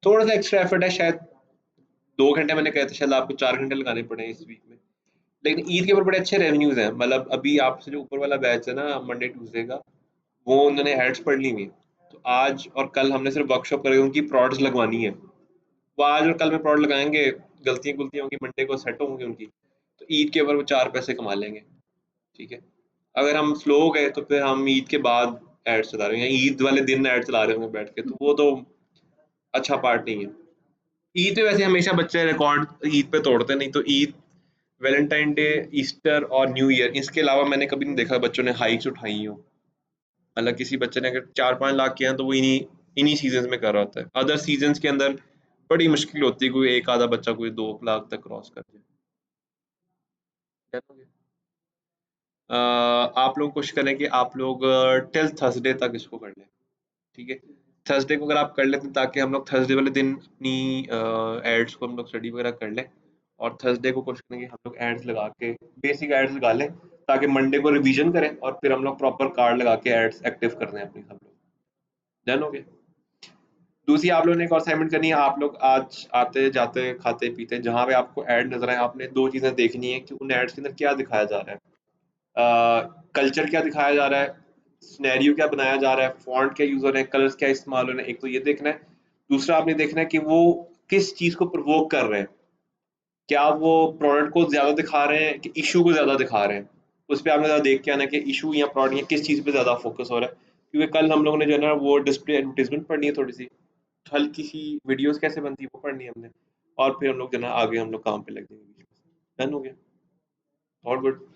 थोड़ा सा एक्स्ट्रा एफर्ट है शायद। 2 घंटे मैंने कहा था, शायद आपको 4 घंटे लगाने पड़े इस वीक में। लेकिन ईद के ऊपर बड़े अच्छे रेवेन्यूज हैं, मतलब अभी आपसे जो ऊपर वाला बैच है ना मंडे ट्यूसडे का, वो उन्होंने एड्स पढ़ ली हुई। तो आज और कल हमने सिर्फ वर्कशॉप करके उनकी प्रोडक्ट्स लगवानी है। वो आज और कल में प्रोडक्ट लगाएंगे, गलतियां गुलतियां होंगी, मंडे को सेट होंगी उनकी, तो ईद के ऊपर वो 4 पैसे कमा लेंगे, ठीक है। अगर हम स्लो हो गए तो फिर हम ईद के बाद एड्स चला रहे हैं, या ईद वाले दिन एड चला रहे होंगे बैठ के, तो वो तो अच्छा पार्ट नहीं है। ईद पे वैसे हमेशा बच्चे रिकॉर्ड ईद पे तोड़ते, नहीं तो ईद, वैलेंटाइन डे, ईस्टर और न्यू ईयर, इसके अलावा मैंने कभी नहीं देखा बच्चों ने हाइक्स उठाई हो। मतलब किसी बच्चे ने अगर 4-5 लाख किया है तो वो इन्हीं इन्हीं सीजन्स में कर रहा होता है। अदर सीजन्स के अंदर बड़ी मुश्किल होती है कोई एक आधा बच्चा कोई 2 लाख तक क्रॉस कर जाए। आप लोग कोशिश करें कि आप लोग टिल थर्सडे तक इसको कर लें, ठीक है? थर्सडे को अगर आप कर लेते हैं ताकि हम लोग थर्सडे वाले दिन अपनी एड्स को हम लोग स्टडी वगैरह कर लें और थर्सडे को कोशिश करें कि हम लोग एड्स लगा के बेसिक एड्स लगा लें ताकि मंडे को रिवीजन करें और फिर हम लोग प्रॉपर कार्ड लगा के एड्स एक्टिव कर दें अपनी सब लोग। डन हो गया? दूसरी आप लोगों ने एक और असाइनमेंट करनी है, आप लोग आज आते-जाते, खाते-पीते जहाँ पे आपको ऐड नज़र आए, आपने 2 चीज़ें देखनी है कि उन एड्स के अंदर क्या दिखाया जा रहा है। कल्चर क्या दिखाया जा रहा है, सिनेरियो क्या बनाया जा रहा है, फ़ॉन्ट क्या यूज़ हो रहे हैं, कलर्स क्या इस्तेमाल हो रहे हैं, एक तो ये देखना है। दूसरा आपने देखना है कि वो किस चीज़ को प्रोवोक कर रहे हैं। क्या वो प्रोडक्ट को ज़्यादा दिखा रहे हैं कि इश्यू को ज़्यादा दिखा रहे हैं? उस पे आपने ज़रा देख के आना है कि इश्यू या प्रोडक्ट या किस चीज़ पे ज़्यादा फ़ोकस हो रहा है। क्योंकि कल हम लोगों ने जो है ना वो डिस्प्ले एडवर्टाइज़मेंट पढ़नी है थोड़ी-सी। हल्की-सी वीडियोज़ कैसे बनती है वो पढ़नी है हमने और फिर हम लोग जो है ना आगे हम लोग काम पे लग जाएँगे। डन हो गया? All good?